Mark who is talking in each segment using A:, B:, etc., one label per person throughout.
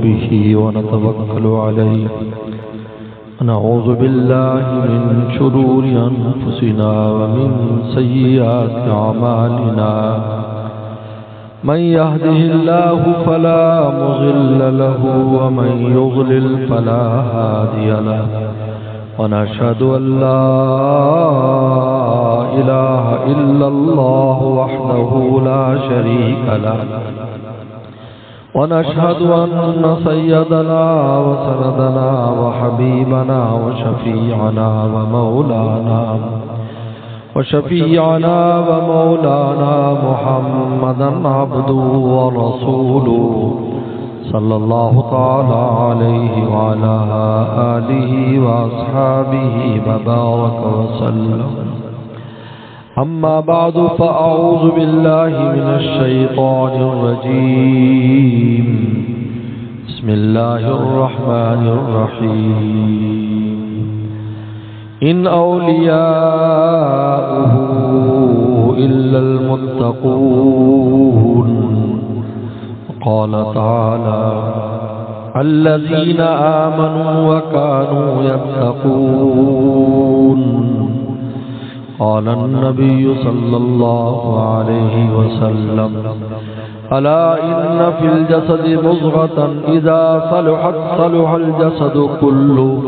A: به ونتوكل عليه ونعوذ بالله من شرور أنفسنا ومن سيئات أعمالنا من يهده الله فلا مضل له ومن يضلل فلا هادي له ونشهد أن لا إله إلا الله وحده لا شريك له ونشهد أن سيدنا وسندنا وحبيبنا وشفيعنا ومولانا محمدا عبده ورسوله صلى الله تعالى عليه وعلى آله وأصحابه وبارك وسلم. أما بعد فأعوذ بالله من الشيطان الرجيم. بسم الله الرحمن الرحيم. إن أولياؤه إلا المتقون. قال تعالى الذين آمنوا وكانوا يتقون. قال النبي صلى الله عليه وسلم ألا إن في الجسد مضغة إذا صلحت صلح الجسد كله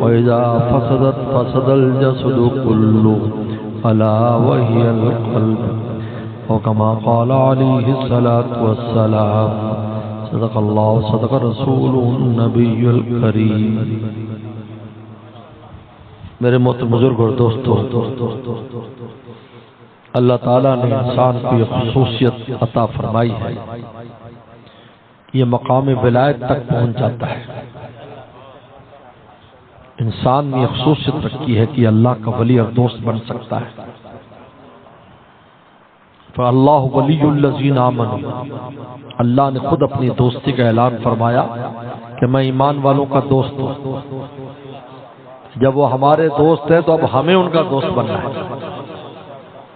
A: وإذا فسدت فسد الجسد كله ألا وهي القلب وكما قال عليه الصلاة والسلام. صدق الله صدق رسوله النبي الكريم. میرے محترم بزرگ اور دوستو، اللہ تعالیٰ نے انسان کو یہ خصوصیت عطا فرمائی ہے، یہ مقام ولایت تک پہنچ جاتا ہے. انسان نے یہ خصوصیت رکھی ہے کہ اللہ کا ولی اور دوست بن سکتا ہے. فاللہ ولی الذین آمنوا، اللہ نے خود اپنی دوستی کا اعلان فرمایا کہ میں ایمان والوں کا دوست ہوں. جب وہ ہمارے دوست ہیں تو اب ہمیں ان کا دوست بننا ہے.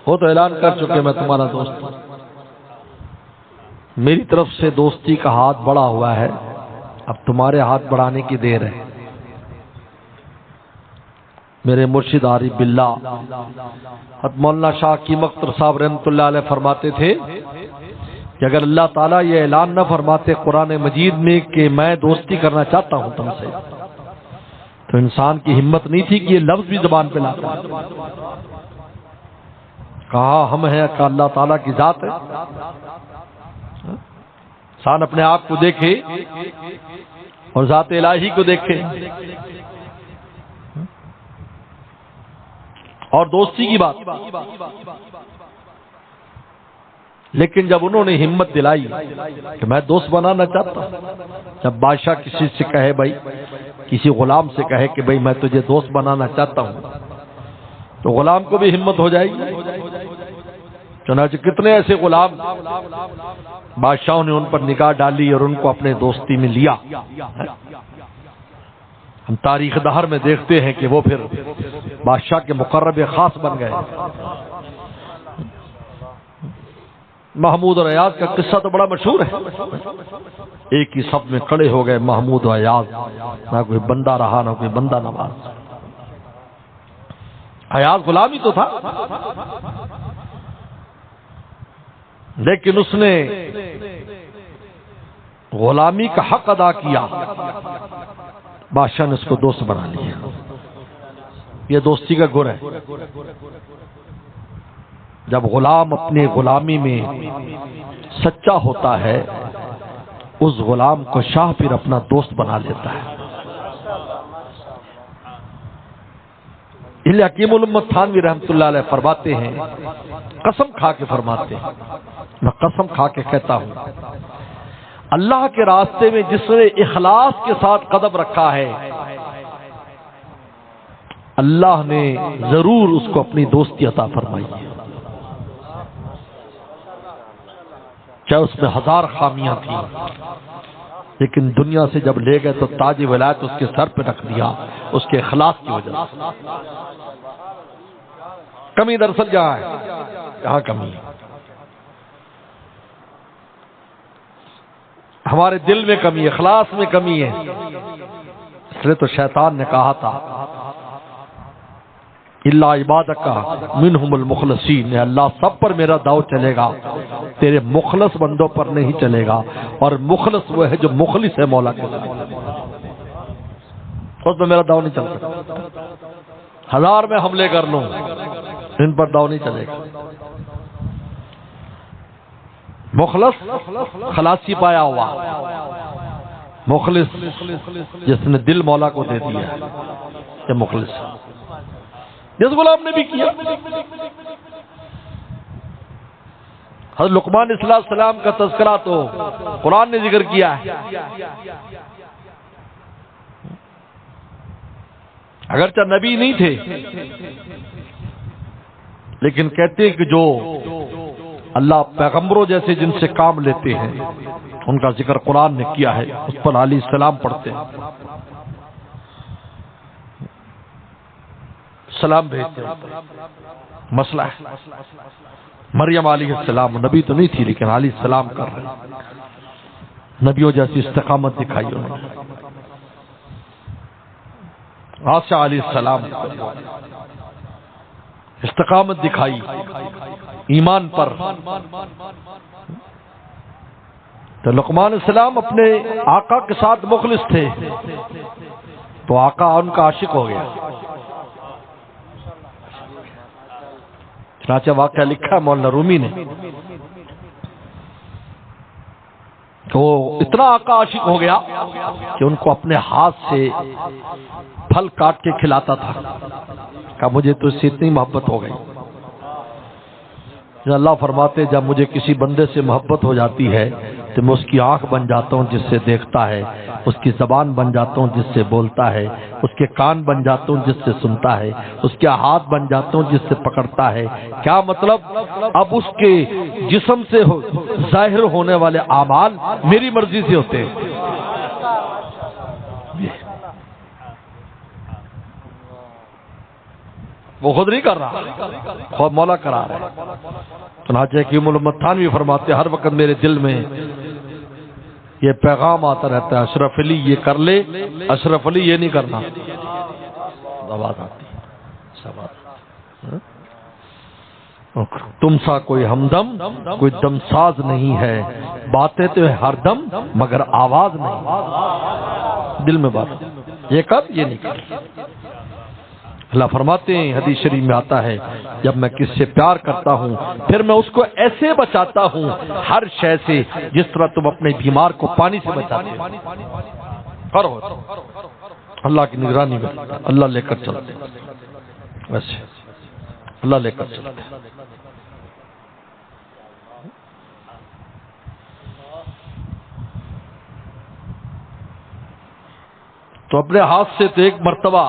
A: وہ تو اعلان کر چکے میں تمہارا دوست ہوں. میری طرف سے دوستی کا ہاتھ بڑھا ہوا ہے، اب تمہارے ہاتھ بڑھانے کی دیر ہے. میرے مرشد عارف باللہ حضرت مولانا شاہ کی مختر صاحب رحمۃ اللہ علیہ فرماتے تھے کہ اگر اللہ تعالیٰ یہ اعلان نہ فرماتے قرآن مجید میں کہ میں دوستی کرنا چاہتا ہوں تم سے، تو انسان کی ہمت نہیں تھی کہ یہ لفظ بھی زبان پہ لاتا. کہا ہم ہیں کہ اللہ تعالیٰ کی ذات ہے. انسان اپنے آپ کو دیکھے اور ذات الہی کو دیکھے. اور دوستی کی بات، لیکن جب انہوں نے ہمت دلائی کہ میں دوست بنانا چاہتا ہوں، جب بادشاہ کسی سے کہے بھائی، کسی غلام سے کہے کہ بھائی میں تجھے دوست بنانا چاہتا ہوں، تو غلام کو بھی ہمت ہو جائے گی. چنانچہ کتنے ایسے غلام بادشاہوں نے ان پر نگاہ ڈالی اور ان کو اپنے دوستی میں لیا. ہم تاریخ دہر میں دیکھتے ہیں کہ وہ پھر بادشاہ کے مقرب خاص بن گئے. محمود اور ایاز کا قصہ تو بڑا مشہور ہے. ایک ہی صف میں کھڑے ہو گئے محمود اور ایاز، نہ کوئی بندہ رہا نہ کوئی بندہ نواز. ایاز غلام ہی تو تھا، لیکن اس نے غلامی کا حق ادا کیا. بادشاہ نے اس کو دوست بنا لیا. یہ دوستی کا گر ہے. جب غلام اپنی غلامی میں سچا ہوتا ہے، اس غلام کو شاہ پھر اپنا دوست بنا لیتا ہے. حکیم الامت تھانوی رحمۃ اللہ علیہ فرماتے ہیں، قسم کھا کے فرماتے ہیں، میں قسم کھا کے کہتا ہوں، اللہ کے راستے میں جس نے اخلاص کے ساتھ قدم رکھا ہے، اللہ نے ضرور اس کو اپنی دوستی عطا فرمائی ہے. چاہے اس میں 1000 خامیاں تھیں، لیکن دنیا سے جب لے گئے تو تاج ولایت اس کے سر پہ رکھ دیا، اس کے اخلاص کی وجہ سے. کمی دراصل جہاں ہے، یہاں کمی ہے. ہمارے دل میں کمی ہے، اخلاص میں کمی ہے. اس لیے تو شیطان نے کہا تھا الا عبادک منہم المخلصین، اللہ سب پر میرا داؤ چلے گا، تیرے مخلص بندوں پر نہیں چلے گا. اور مخلص وہ ہے جو مخلص ہے مولا کے ساتھ، اس پر میرا داؤ نہیں چل سکتا. 1000 میں حملے کر لوں ان پر داؤ نہیں چلے گا. مخلص خلاصی پایا ہوا، مخلص جس نے دل مولا کو دے دیا، یہ مخلص. جس غلام نے بھی کیا. حضرت لقمان علیہ السلام کا تذکرہ تو قرآن نے ذکر کیا ہے. اگرچہ نبی نہیں تھے لیکن کہتے ہیں کہ جو اللہ پیغمبروں جیسے جن سے کام لیتے ہیں ان کا ذکر قرآن نے کیا ہے، اس پر علیہ السلام پڑھتے ہیں، سلام بھیجتے ہیں. مسئلہ ہے مریم علیہ السلام نبی تو نہیں تھی لیکن علیہ السلام کر رہے ہیں، نبیوں جیسی استقامت دکھائی انہوں نے. عیسیٰ علیہ السلام استقامت دکھائی ایمان پر. تو لقمان السلام اپنے آقا کے ساتھ مخلص تھے تو آقا ان کا عاشق ہو گیا. چنانچہ واقعہ لکھا ہے مولانا رومی نے، تو اتنا آقا عاشق ہو گیا کہ ان کو اپنے ہاتھ سے پھل کاٹ کے کھلاتا تھا. کہ مجھے تو اس سے اتنی محبت ہو گئی. اللہ فرماتے جب مجھے کسی بندے سے محبت ہو جاتی ہے تو میں اس کی آنکھ بن جاتا ہوں جس سے دیکھتا ہے، اس کی زبان بن جاتا ہوں جس سے بولتا ہے، اس کے کان بن جاتا ہوں جس سے سنتا ہے، اس کے ہاتھ بن جاتا ہوں جس سے پکڑتا ہے. کیا مطلب؟ اب اس کے جسم سے ظاہر ہونے والے اعمال میری مرضی سے ہوتے ہیں. وہ خود نہیں کر رہا، خود مولا کرا رہا ہے. چنانچہ حکیم الامت تھانوی فرماتے ہر وقت میرے دل میں یہ پیغام آتا رہتا ہے اشرف علی یہ کر لے، اشرف علی یہ نہیں کرنا. آواز آتی تم سا کوئی ہمدم کوئی دم ساز نہیں ہے، باتیں تو ہے ہر دم مگر آواز نہیں. دل میں بات یہ کر یہ نہیں کر. اللہ فرماتے ہیں حدیث شریف میں آتا ہے جب میں کس سے پیار کرتا ہوں پھر میں اس کو ایسے بچاتا ہوں ہر شے سے جس طرح تم اپنے بیمار کو پانی سے بچاتے ہو. کرو اللہ کی نگرانی میں اللہ لے کر چلتے، ویسے اللہ لے کر چلتے. تو اپنے ہاتھ سے تو ایک مرتبہ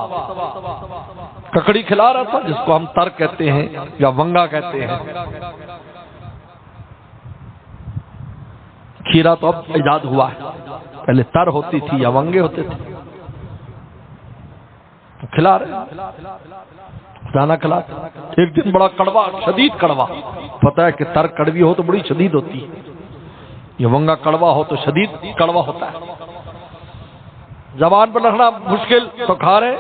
A: ککڑی کھلا رہا تھا جس کو ہم تر کہتے ہیں یا ونگا کہتے ہیں. کھیرا تو اب ایجاد ہوا ہے، پہلے تر ہوتی تھی یا ونگے ہوتے تھے. کھلا رہے دانا کھلاتے. ایک دن بڑا کڑوا شدید کڑوا، پتہ ہے کہ تر کڑوی ہو تو بڑی شدید ہوتی ہے، یہ ونگا کڑوا ہو تو شدید کڑوا ہوتا ہے. زبان پر رکھنا مشکل تو کھا رہے.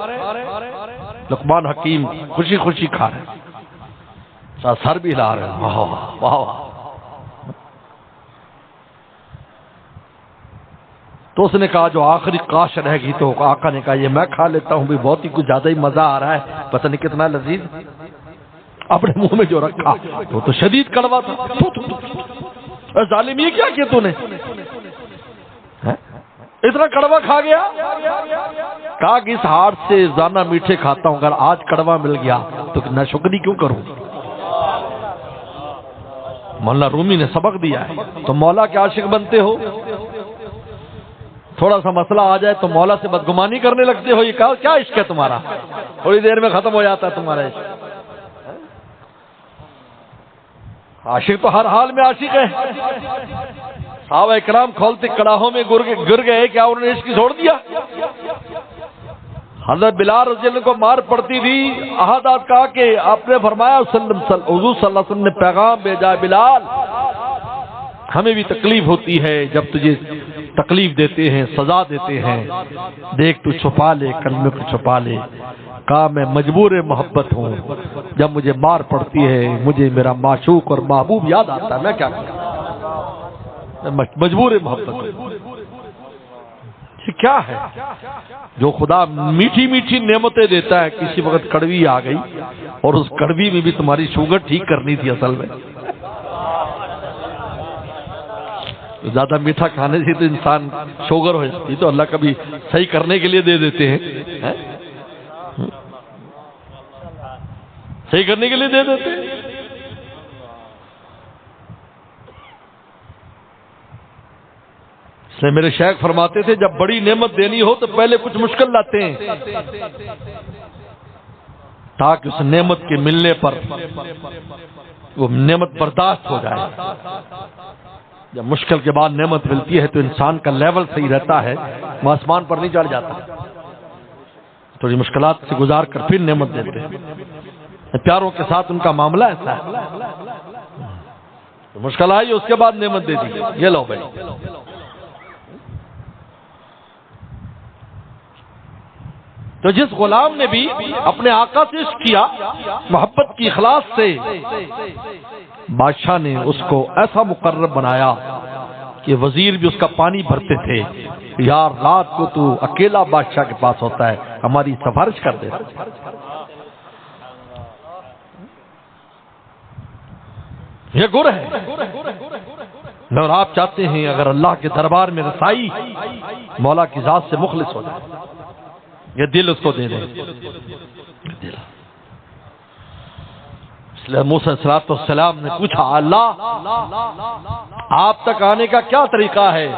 A: لقمان حکیم خوشی خوشی کھا رہے، سر بھی ہلا رہے. واہ واہ واہ. تو اس نے کہا جو آخری قاش رہ گئی تو آقا نے کہا یہ میں کھا لیتا ہوں بھی بہت ہی کچھ زیادہ ہی مزہ آ رہا ہے، پتہ نہیں کتنا لذیذ. اپنے منہ میں جو رکھا تو شدید کڑوا تھا. ظالم یہ کیا کیا تو نے اتنا کڑوا کھا گیا؟ کہا کہ اس ہاتھ سے روزانہ میٹھے کھاتا ہوں، اگر آج کڑوا مل گیا تو ناشکری کیوں کروں. مولانا رومی نے سبق دیا ہے. تو مولا کے عاشق بنتے ہو، تھوڑا سا مسئلہ آ جائے تو مولا سے بدگمانی کرنے لگتے ہو. یہ کیا عشق ہے تمہارا؟ تھوڑی دیر میں ختم ہو جاتا ہے تمہارا عشق. عاشق تو ہر حال میں عاشق ہے. صحابہ اکرام کھولتے کڑاہوں میں گر گئے، کیا انہوں نے عشق چھوڑ دیا؟ حضرت بلال رضی اللہ کو مار پڑتی تھی، احادیث کہا کہ آپ نے فرمایا حضور صلی اللہ علیہ وسلم نے پیغام بھیجا بلال ہمیں بھی تکلیف ہوتی ہے جب تجھے تکلیف دیتے ہیں، سزا دیتے ہیں، دیکھ تو چھپا لے کلمے کو چھپا لے، کہا میں مجبور محبت ہوں، جب مجھے مار پڑتی ہے مجھے میرا معشوق اور محبوب یاد آتا ہے، میں کیا کروں، میں مجبور محبت ہوں۔ یہ کیا ہے جو خدا میٹھی میٹھی نعمتیں دیتا ہے، کسی وقت کڑوی آ گئی اور اس کڑوی میں بھی تمہاری شوگر ٹھیک کرنی تھی، اصل میں زیادہ میٹھا کھانے سے تو انسان شوگر ہو جاتی، تو اللہ کبھی صحیح کرنے کے لیے دے دیتے ہیں، صحیح کرنے کے لیے دے دیتے ہیں۔ اس لیے میرے شیخ فرماتے تھے جب بڑی نعمت دینی ہو تو پہلے کچھ مشکل لاتے ہیں تاکہ اس نعمت کے ملنے پر وہ نعمت برداشت ہو جائے۔ جب مشکل کے بعد نعمت ملتی ہے تو انسان کا لیول صحیح رہتا ہے، وہ آسمان پر نہیں چڑھ جاتا، تھوڑی مشکلات سے گزار کر پھر نعمت دیتے ہیں۔ پیاروں کے ساتھ ان کا معاملہ ایسا ہے، مشکل آئی اس کے بعد نعمت دے دی، یہ لو بھائی۔ تو جس غلام نے بھی اپنے آقا سے عشق کیا محبت کی اخلاص سے، بادشاہ نے اس کو ایسا مقرر بنایا کہ وزیر بھی اس کا پانی بھرتے تھے، یار رات کو تو اکیلا بادشاہ کے پاس ہوتا ہے، ہماری سفارش کر دے۔ یہ گر ہے، اور آپ چاہتے ہیں اگر اللہ کے دربار میں رسائی مولا کی ذات سے مخلص ہو جائے، یہ دل اس کو دے دیں۔ اس لیے موسیٰ علیہ السلام نے پوچھا اللہ آپ تک آنے کا کیا طریقہ ہے؟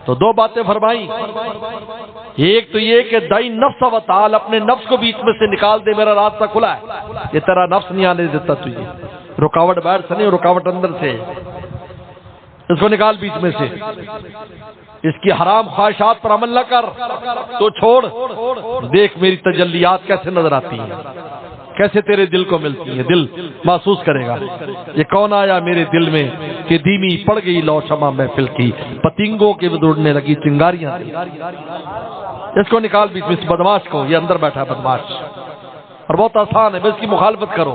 A: تو دو باتیں فرمائیں، ایک تو یہ کہ دائی نفس و تعال، اپنے نفس کو بیچ میں سے نکال دے، میرا راستہ کھلا ہے، یہ تیرا نفس نہیں آنے دیتا تجھے، رکاوٹ باہر سے نہیں، رکاوٹ اندر سے، اس کو نکال بیچ میں سے، اس کی حرام خواہشات پر عمل نہ کر، تو چھوڑ، دیکھ میری تجلیات کیسے نظر آتی ہیں، کیسے تیرے دل کو ملتی ہے، دل محسوس کرے گا یہ کون آیا میرے دل میں کہ دھیمی پڑ گئی لو شمع محفل کی، پتنگوں کے دوڑنے لگی چنگاریاں، اس کو نکال بیچ میں، اس بدماش کو، یہ اندر بیٹھا بدماش، اور بہت آسان ہے، بس اس کی مخالفت کرو،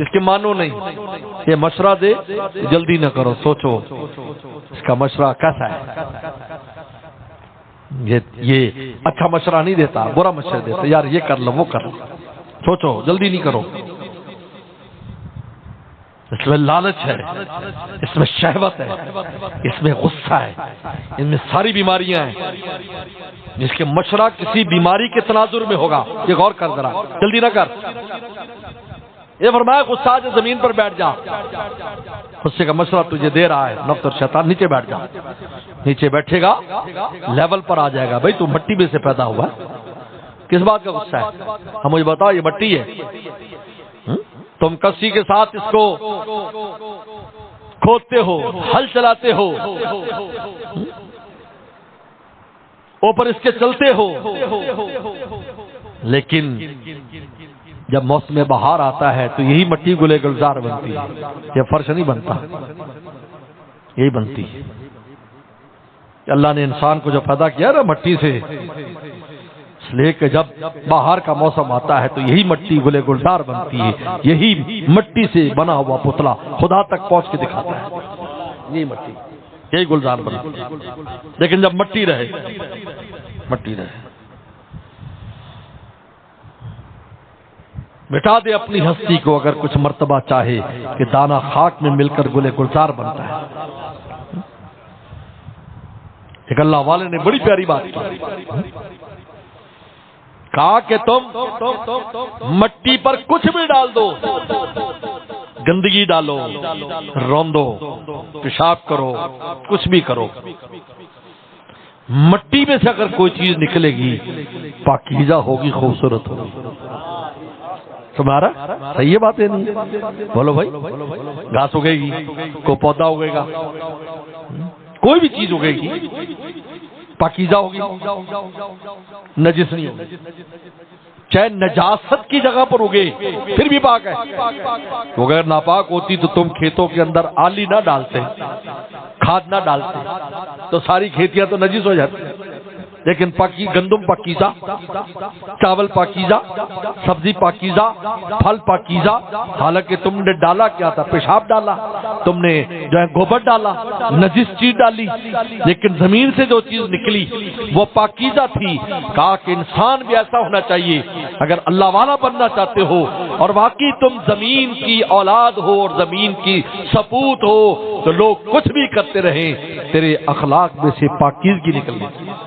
A: اس کے مانو نہیں، یہ مشورہ دے جلدی نہ کرو، سوچو اس کا مشورہ کیسا ہے، یہ اچھا مشورہ نہیں دیتا، برا مشورہ دیتا، یار یہ کر لو وہ کر لو، سوچو جلدی نہیں کرو۔ اس میں لالچ ہے، اس میں شہوت ہے، اس میں غصہ ہے، ان میں ساری بیماریاں ہیں، جس کے مشورہ کسی بیماری کے تناظر میں ہوگا، یہ غور کر ذرا، جلدی نہ کر۔ یہ فرمایا غصہ آج زمین پر بیٹھ جا، غصے کا مشورہ تجھے دے رہا ہے نفس اور شیطان، نیچے بیٹھ جا، نیچے بیٹھے گا لیول پر آ جائے گا، بھائی تو مٹی میں سے پیدا ہوا ہے، کس بات کا غصہ ہے، ہم مجھے بتاؤ یہ مٹی ہے، تم کسی کے ساتھ اس کو کھودتے ہو، ہل چلاتے ہو، اوپر اس کے چلتے ہو، لیکن جب موسم بہار آتا ہے تو یہی مٹی گلے گلزار بنتی ہے، یہ فرش نہیں بنتا، یہی بنتی ہے۔ اللہ نے انسان کو جو پیدا کیا نا مٹی سے، اس لیے کہ جب بہار کا موسم آتا ہے تو یہی مٹی گلے گلزار بنتی ہے، یہی مٹی سے بنا ہوا پتلا خدا تک پہنچ کے دکھاتا ہے، یہی مٹی، یہی گلزار بنتی ہے، لیکن جب مٹی رہے، مٹی رہے، مٹا دے اپنی ہستی کو اگر کچھ مرتبہ چاہے کہ دانہ خاک میں مل کر گلے گلزار بنتا ہے۔ ایک اللہ والے نے بڑی پیاری بات کی، کہا کہ تم مٹی پر کچھ بھی ڈال دو، گندگی ڈالو، روندو، پیشاب کرو، کچھ بھی کرو، مٹی میں سے اگر کوئی چیز نکلے گی پاکیزہ ہوگی، خوبصورت ہوگی۔ تمہارا صحیح ہے بات ہے نہیں، بولو بھائی، گھاس اگے گی، کوئی پودا اگے گا، کوئی بھی چیز اگے گی پاکیزہ ہوگی، نجس نہیں ہوگی، چاہے نجاست کی جگہ پر اگے پھر بھی پاک ہے۔ اگر ناپاک ہوتی تو تم کھیتوں کے اندر آلی نہ ڈالتے، کھاد نہ ڈالتے تو ساری کھیتیاں تو نجس ہو جاتی، لیکن گندم پاکیزہ، چاول پاکیزہ، سبزی پاکیزہ، پھل پاکیزہ، حالانکہ تم نے ڈالا کیا تھا؟ پیشاب ڈالا، تم نے جو ہے گوبر ڈالا، نجس چیز ڈالی، لیکن زمین سے جو چیز نکلی وہ پاکیزہ تھی۔ کہا کہ انسان بھی ایسا ہونا چاہیے، اگر اللہ والا بننا چاہتے ہو اور واقعی تم زمین کی اولاد ہو اور زمین کی سپوت ہو تو لوگ کچھ بھی کرتے رہیں، تیرے اخلاق میں سے پاکیزگی نکلنی چاہیے،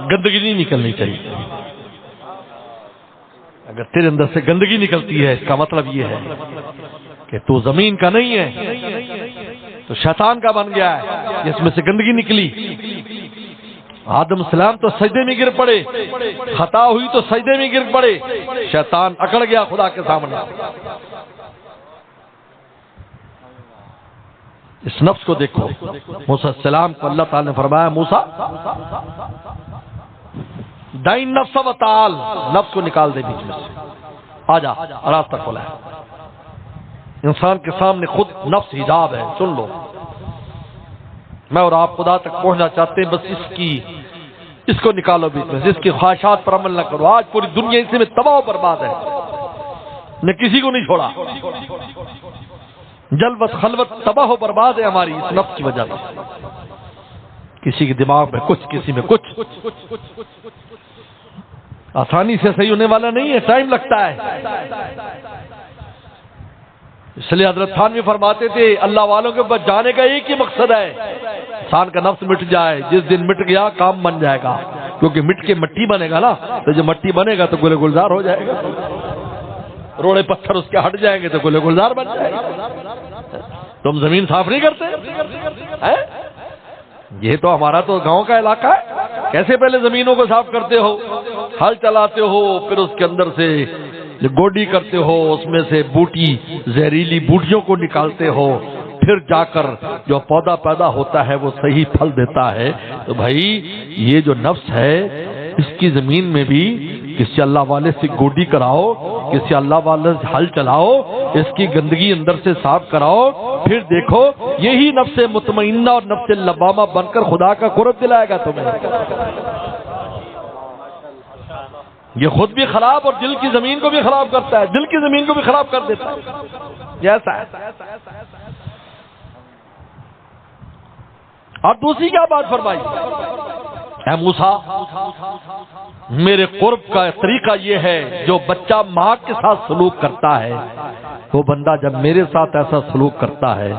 A: گندگی نہیں نکلنی چاہیے۔ اگر تیرے اندر سے گندگی نکلتی ہے اس کا مطلب یہ ہے کہ تو زمین کا نہیں ہے، تو شیطان کا بن گیا ہے جس میں سے گندگی نکلی۔ آدم السلام تو سجدے میں گر پڑے، خطا ہوئی تو سجدے میں گر پڑے، شیطان اکڑ گیا خدا کے سامنے۔ اس نفس کو دیکھو، موسیٰ السلام کو اللہ تعالی نے فرمایا موسیٰ دائن نفس و تعال، نفس کو نکال دے بیچ میں سے، آجا راستہ کھولا ہے۔ انسان کے سامنے خود نفس حجاب ہے، سن لو، میں اور آپ خدا تک پہنچنا چاہتے ہیں، بس اس کو نکالو بیچ میں سے، اس کی خواہشات پر عمل نہ کرو۔ آج پوری دنیا اسی میں تباہ و برباد ہے، نے کسی کو نہیں چھوڑا، جلوت خلوت تباہ و برباد ہے ہماری اس نفس کی وجہ سے، کسی کے دماغ میں کچھ، کسی میں کچھ، آسانی سے صحیح ہونے والا نہیں ہے، ٹائم لگتا ہے۔ اس لیے حضرت تھانوی فرماتے تھے اللہ والوں کے پاس جانے کا ایک ہی مقصد ہے، انسان کا نفس مٹ جائے، جس دن مٹ گیا کام بن جائے گا، کیونکہ مٹ کے مٹی بنے گا نا، تو جب مٹی بنے گا تو گلے گلزار ہو جائے گا، روڑے پتھر اس کے ہٹ جائیں گے تو گلے گلزار بن جائے گا۔ تم زمین صاف نہیں کرتے؟ یہ تو ہمارا تو گاؤں کا علاقہ ہے، کیسے پہلے زمینوں کو صاف کرتے ہو، ہل چلاتے ہو، پھر اس کے اندر سے گوڈی کرتے ہو، اس میں سے بوٹی زہریلی بوٹیوں کو نکالتے ہو، پھر جا کر جو پودا پیدا ہوتا ہے وہ صحیح پھل دیتا ہے۔ تو بھائی یہ جو نفس ہے اس کی زمین میں بھی کسی اللہ والے سے گوڈی کراؤ، کسی اللہ والے سے ہل چلاؤ، اس کی گندگی اندر سے صاف کراؤ، پھر دیکھو یہی نفس مطمئنہ اور نفس لوامہ بن کر خدا کا قرب دلائے گا تمہیں۔ یہ خود بھی خراب اور دل کی زمین کو بھی خراب کرتا ہے، دل کی زمین کو بھی خراب کر دیتا ہے، جیسا ہے۔ اور دوسری کیا بات فرمائی؟ اے موسیٰ میرے قرب کا طریقہ یہ ہے، جو بچہ ماں کے ساتھ سلوک کرتا ہے وہ بندہ جب میرے ساتھ ایسا سلوک کرتا ہے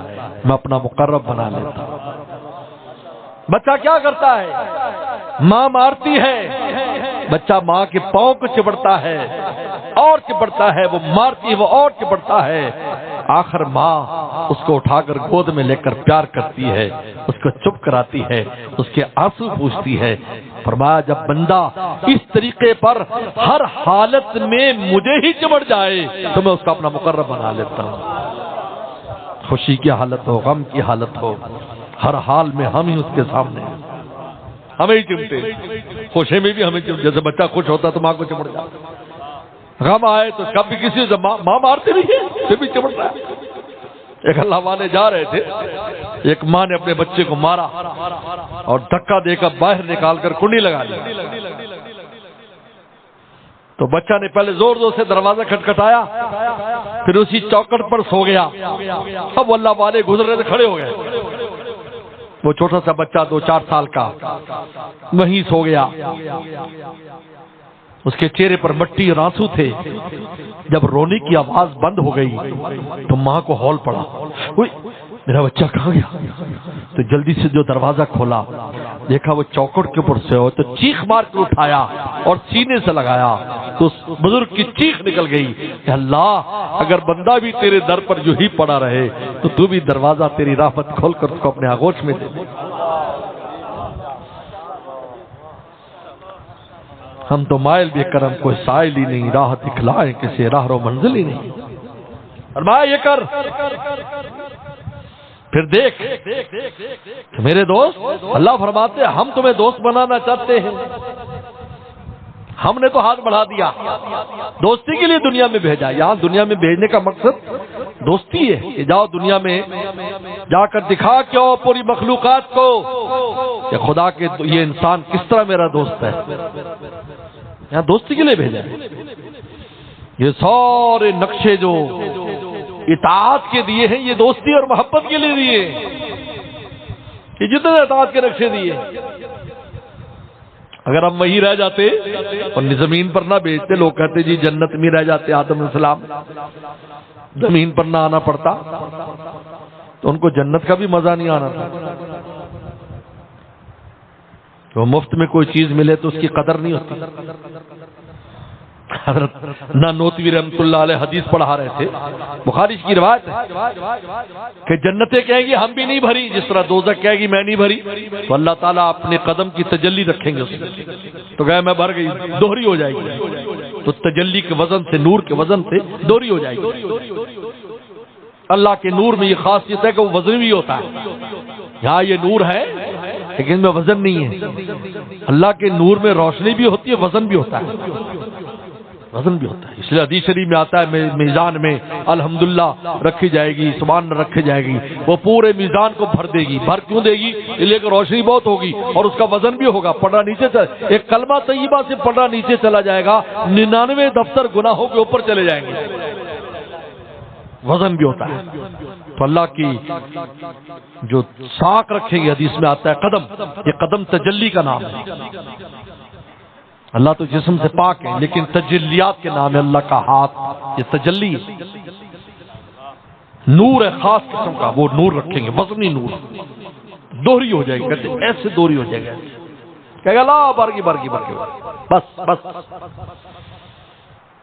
A: میں اپنا مقرب بنا لیتا ہوں۔ بچہ کیا کرتا ہے؟ ماں مارتی ہے، بچہ ماں کے پاؤں کو چپڑتا ہے اور چپڑتا ہے، وہ مارتی ہے وہ اور چپڑتا ہے، آخر ماں اس کو اٹھا کر گود میں لے کر پیار کرتی ہے، اس کو چپ کراتی ہے، اس کے آنسو پوچھتی ہے۔ فرمایا جب بندہ اس طریقے پر ہر حالت میں مجھے ہی چمڑ جائے تو میں اس کا اپنا مقرب بنا لیتا ہوں۔ خوشی کی حالت ہو، غم کی حالت ہو، ہر حال میں ہم ہی اس کے سامنے ہیں، ہمیں ہی چمٹے، خوشی میں بھی ہمیں چمٹے، جیسے بچہ خوش ہوتا تو ماں کو چمڑ جاتا، غم آئے تو کبھی کسی سے ماں مارتے نہیں ہے پھر بھی چمڑتا ہے۔ ایک اللہ والے جا رہے تھے، ایک ماں نے اپنے بچے کو مارا اور دھکا دے کر باہر نکال کر کنڈی لگا لی، تو بچہ نے پہلے زور زور سے دروازہ کھٹکھٹایا، پھر اسی چوکٹ پر سو گیا۔ اب اللہ والے گزر رہے تھے، کھڑے ہو گئے، وہ چھوٹا سا بچہ 2-4 سال کا وہیں سو گیا، اس کے چہرے پر مٹی اور آنسو تھے۔ جب رونے کی آواز بند ہو گئی تو ماں کو ہول پڑا، میرا بچہ کہاں گیا؟ تو جلدی سے جو دروازہ کھولا دیکھا وہ چوکٹ کے اوپر سے ہو، تو چیخ مار کے اٹھایا اور سینے سے لگایا، تو اس بزرگ کی چیخ نکل گئی کہ اللہ اگر بندہ بھی تیرے در پر جو ہی پڑا رہے تو تو بھی دروازہ تیری رحمت کھول کر اس کو اپنے آغوش میں دے۔ ہم تو مائل بھی کرم کوئی سائل ہی نہیں، راہ دکھلائے کسی راہ رو منزل ہی نہیں۔ فرمایا یہ کر، پھر دیکھ میرے دوست، اللہ فرماتے ہیں ہم تمہیں دوست بنانا چاہتے ہیں، ہم نے تو ہاتھ بڑھا دیا، دوستی کے لیے دنیا میں بھیجا۔ یہاں دنیا میں بھیجنے کا مقصد دوستی ہے کہ جاؤ دنیا میں جا کر دکھا کے آؤ پوری مخلوقات کو کہ خدا کے یہ انسان کس طرح میرا دوست ہے. یہاں دوستی کے لیے بھیجا ہے. یہ سارے نقشے جو اطاعت کے دیے ہیں یہ دوستی اور محبت کے لیے دیے ہیں. یہ جتنے اطاعت کے نقشے دیے اگر ہم وہی رہ جاتے اور زمین پر نہ بھیجتے, لوگ کہتے جی جنت میں رہ جاتے آدم علیہ السلام, زمین پر نہ آنا پڑتا تو ان کو جنت کا بھی مزہ نہیں آنا تھا. تو مفت میں کوئی چیز ملے تو اس کی قدر نہیں ہوتی. حضرت نانوتوی رحمۃ اللہ علیہ حدیث پڑھا رہے تھے, بخاری کی روایت ہے کہ جنتیں کہیں گی ہم بھی نہیں بھری, جس طرح دوزخ کہے گی میں نہیں بھری, تو اللہ تعالیٰ اپنے قدم کی تجلی رکھیں گے اس میں, تو کہے میں بھر گئی, دوہری ہو جائے گی. تو تجلی کے وزن سے, نور کے وزن سے دوہری ہو جائے گی. اللہ کے نور میں یہ خاصیت ہے کہ وہ وزن بھی ہوتا ہے. یہاں یہ نور ہے لیکن ان میں وزن نہیں ہے. اللہ کے نور میں روشنی بھی ہوتی ہے, وزن بھی ہوتا ہے, وزن بھی ہوتا ہے. اس لیے حدیث شریف میں آتا ہے میزان میں الحمدللہ رکھی جائے گی, سبحان اللہ رکھی جائے گی, وہ پورے میزان کو بھر دے گی. بھر کیوں دے گی؟ اس لیے کہ روشنی بہت ہوگی اور اس کا وزن بھی ہوگا. پڑھنا نیچے ایک کلمہ طیبہ سے پڑھنا نیچے چلا جائے گا, 99 دفتر گناہوں کے اوپر چلے جائیں گے. وزن بھی ہوتا ہے. تو اللہ کی جو ساکھ رکھیں گے, حدیث میں آتا ہے قدم, یہ قدم تجلی کا نام ہے. اللہ تو جسم سے پاک ہے لیکن تجلیات کے نام ہے. اللہ کا ہاتھ یہ تجلی ہے, نور ہے خاص قسم کا, وہ نور رکھیں گے, وزنی نور, دوہری ہو جائے گی. کہتے ایسے دوہری ہو جائے گا, کہے گا لا برگی برگی برگی, بس بس.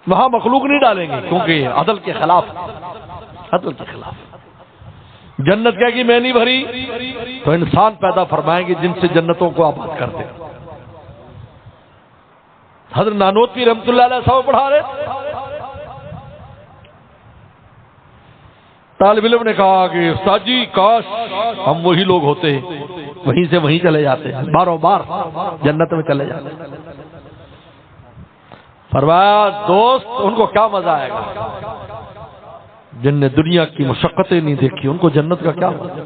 A: وہاں مخلوق نہیں ڈالیں گے کیونکہ عدل کے خلاف, عدل کے خلاف. جنت کہے گی میں نہیں بھری, تو انسان پیدا فرمائیں گے جن سے جنتوں کو آباد کر دیں. حضرت نانوتوی رحمۃ اللہ علیہ صاحب پڑھا رہے, طالب علم نے کہا کہ استاد جی کاش ہم وہی لوگ ہوتے, وہیں سے وہیں چلے جاتے, باروں بار جنت میں چلے جاتے. فرمایا دوست ان کو کیا مزہ آئے گا جن نے دنیا کی مشقتیں نہیں دیکھی, ان کو جنت کا کیا مزہ.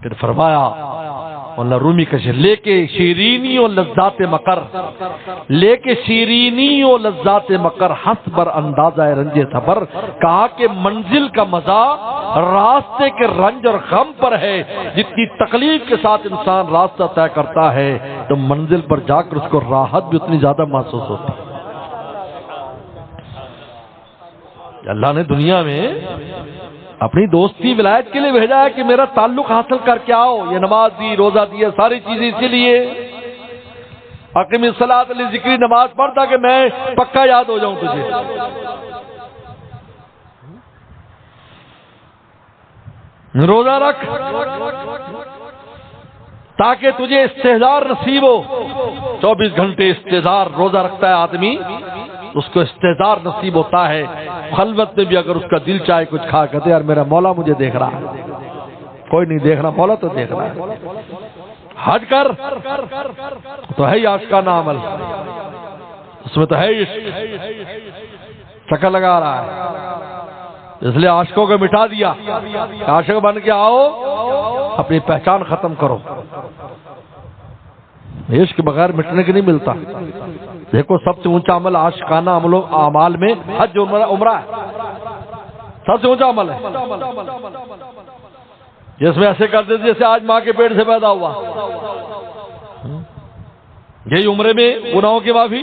A: پھر فرمایا اللہ رومی کشے لے کے شیرینی و لذات مکر, لے کے شیرینی و لذات مکر, ہنس بر اندازہ رنج صبر. کہا کہ منزل کا مزہ راستے کے رنج اور غم پر ہے. جتنی تکلیف کے ساتھ انسان راستہ طے کرتا ہے تو منزل پر جا کر اس کو راحت بھی اتنی زیادہ محسوس ہوتی ہے. اللہ نے دنیا میں اپنی دوستی ولایت کے لیے بھیجا ہے کہ میرا تعلق حاصل کر کے آؤ. یہ نماز دی, روزہ دی, ساری چیزیں اسی لیے. اقیم الصلاۃ لذکری, نماز پڑھتا کہ میں پکا یاد ہو جاؤں تجھے. روزہ رکھ تاکہ تجھے استحضار نصیب ہو. 24 گھنٹے استحضار روزہ رکھتا ہے آدمی, اس کو استحضار نصیب ہوتا ہے. خلوت میں بھی اگر اس کا دل چاہے کچھ کھا, کہتے یار میرا مولا مجھے دیکھ رہا ہے, کوئی نہیں دیکھ رہا, مولا تو دیکھ رہا ہے. حج کر تو ہے عاشقانہ عمل, اس میں تو ہے چکر لگا رہا ہے, اس لیے عاشقوں کو مٹا دیا. عاشق بن کے آؤ, اپنی پہچان ختم کرو. عشق بغیر مٹنے کے نہیں ملتا. دیکھو سب سے اونچا عمل عاشقانہ عملوں اعمال میں حج عمرہ ہے, سب سے اونچا عمل ہے. جس میں ایسے کرتے جیسے آج ماں کے پیٹ سے پیدا ہوا. یہی عمرے میں گناہوں کی معافی,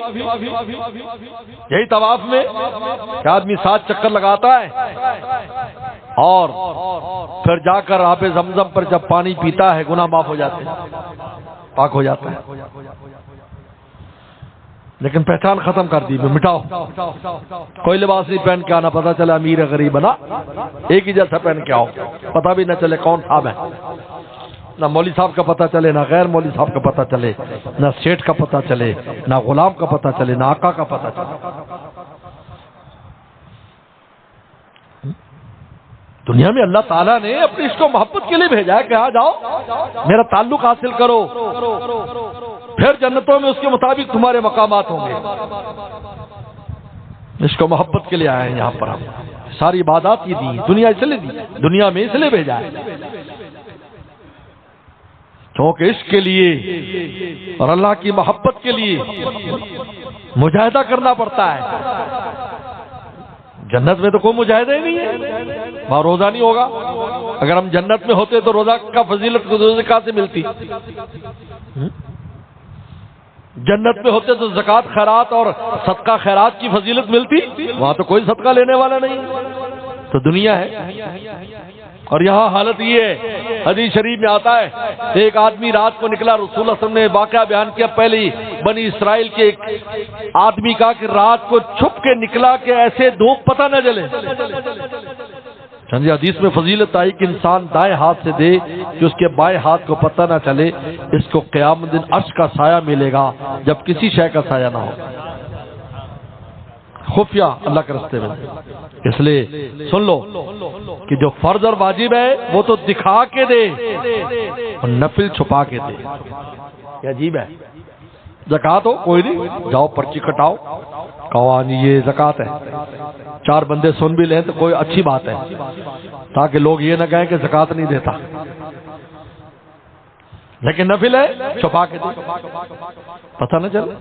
A: یہی طواف میں کہ آدمی 7 چکر لگاتا ہے اور پھر جا کر آب زمزم پر جب پانی پیتا ہے گناہ معاف ہو جاتے ہیں, پاک ہو جاتا ہے. لیکن پہچان ختم کر دی, مٹاؤ. کوئی لباس نہیں پہن کے آنا, پتہ چلے امیر غریب بنا, ایک ہی جیسا پہن کے آؤ, پتہ بھی نہ چلے کون صاحب ہے. نہ مولوی صاحب کا پتہ چلے, نہ غیر مولوی صاحب کا پتہ چلے, نہ سیٹھ کا پتہ چلے, نہ غلام کا پتہ چلے, نہ آقا کا پتہ چلے. دنیا میں اللہ تعالیٰ نے اپنی عشق و محبت کے لیے بھیجا ہے کہ آ جاؤ میرا تعلق حاصل کرو, پھر جنتوں میں اس کے مطابق تمہارے مقامات ہوں گے. عشق و محبت کے لیے آئے ہیں یہاں پر ہم. ساری عبادات یہ دی، دنیا اس لیے دی، دنیا میں اس لیے بھیجا ہے کیونکہ عشق کے لیے اور اللہ کی محبت کے لیے مجاہدہ کرنا پڑتا ہے۔ جنت میں تو کوئی مجاہدہ ہی نہیں ہے، وہاں روزہ نہیں ہوگا۔ اگر ہم جنت میں ہوتے تو روزہ کا فضیلت کہاں سے ملتی؟ جنت میں ہوتے تو زکوٰۃ خیرات اور صدقہ خیرات کی فضیلت ملتی، وہاں تو کوئی صدقہ لینے والا نہیں، تو دنیا ہے۔ اور یہاں حالت یہ ہے، حدیث شریف میں آتا ہے ایک آدمی رات کو نکلا، رسول اللہ صلی اللہ علیہ وسلم نے واقعہ بیان کیا، پہلے ہی بنی اسرائیل کے ایک آدمی کا کہ رات کو چھپ کے نکلا کہ ایسے دھوپ پتہ نہ جلے۔ حدیث میں فضیلت آئی کہ انسان دائیں ہاتھ سے دے کہ اس کے بائیں ہاتھ کو پتہ نہ چلے، اس کو قیامت دن عرش کا سایہ ملے گا جب کسی شے کا سایہ نہ ہو، خفیہ اللہ کے راستے میں۔ اس لیے سن لو کہ جو فرض اور واجب ہے وہ تو دکھا کے دے اور نفل چھپا کے دے، یہ عجیب ہے۔ زکوٰۃ ہو کوئی نہیں، جاؤ پرچی کٹاؤ، کہو یہ زکوٰۃ ہے، چار بندے سن بھی لیں تو کوئی اچھی بات ہے، تاکہ لوگ یہ نہ کہیں کہ زکوٰۃ نہیں دیتا، لیکن نفل ہے چھپا کے دے، پتہ نہ چلے۔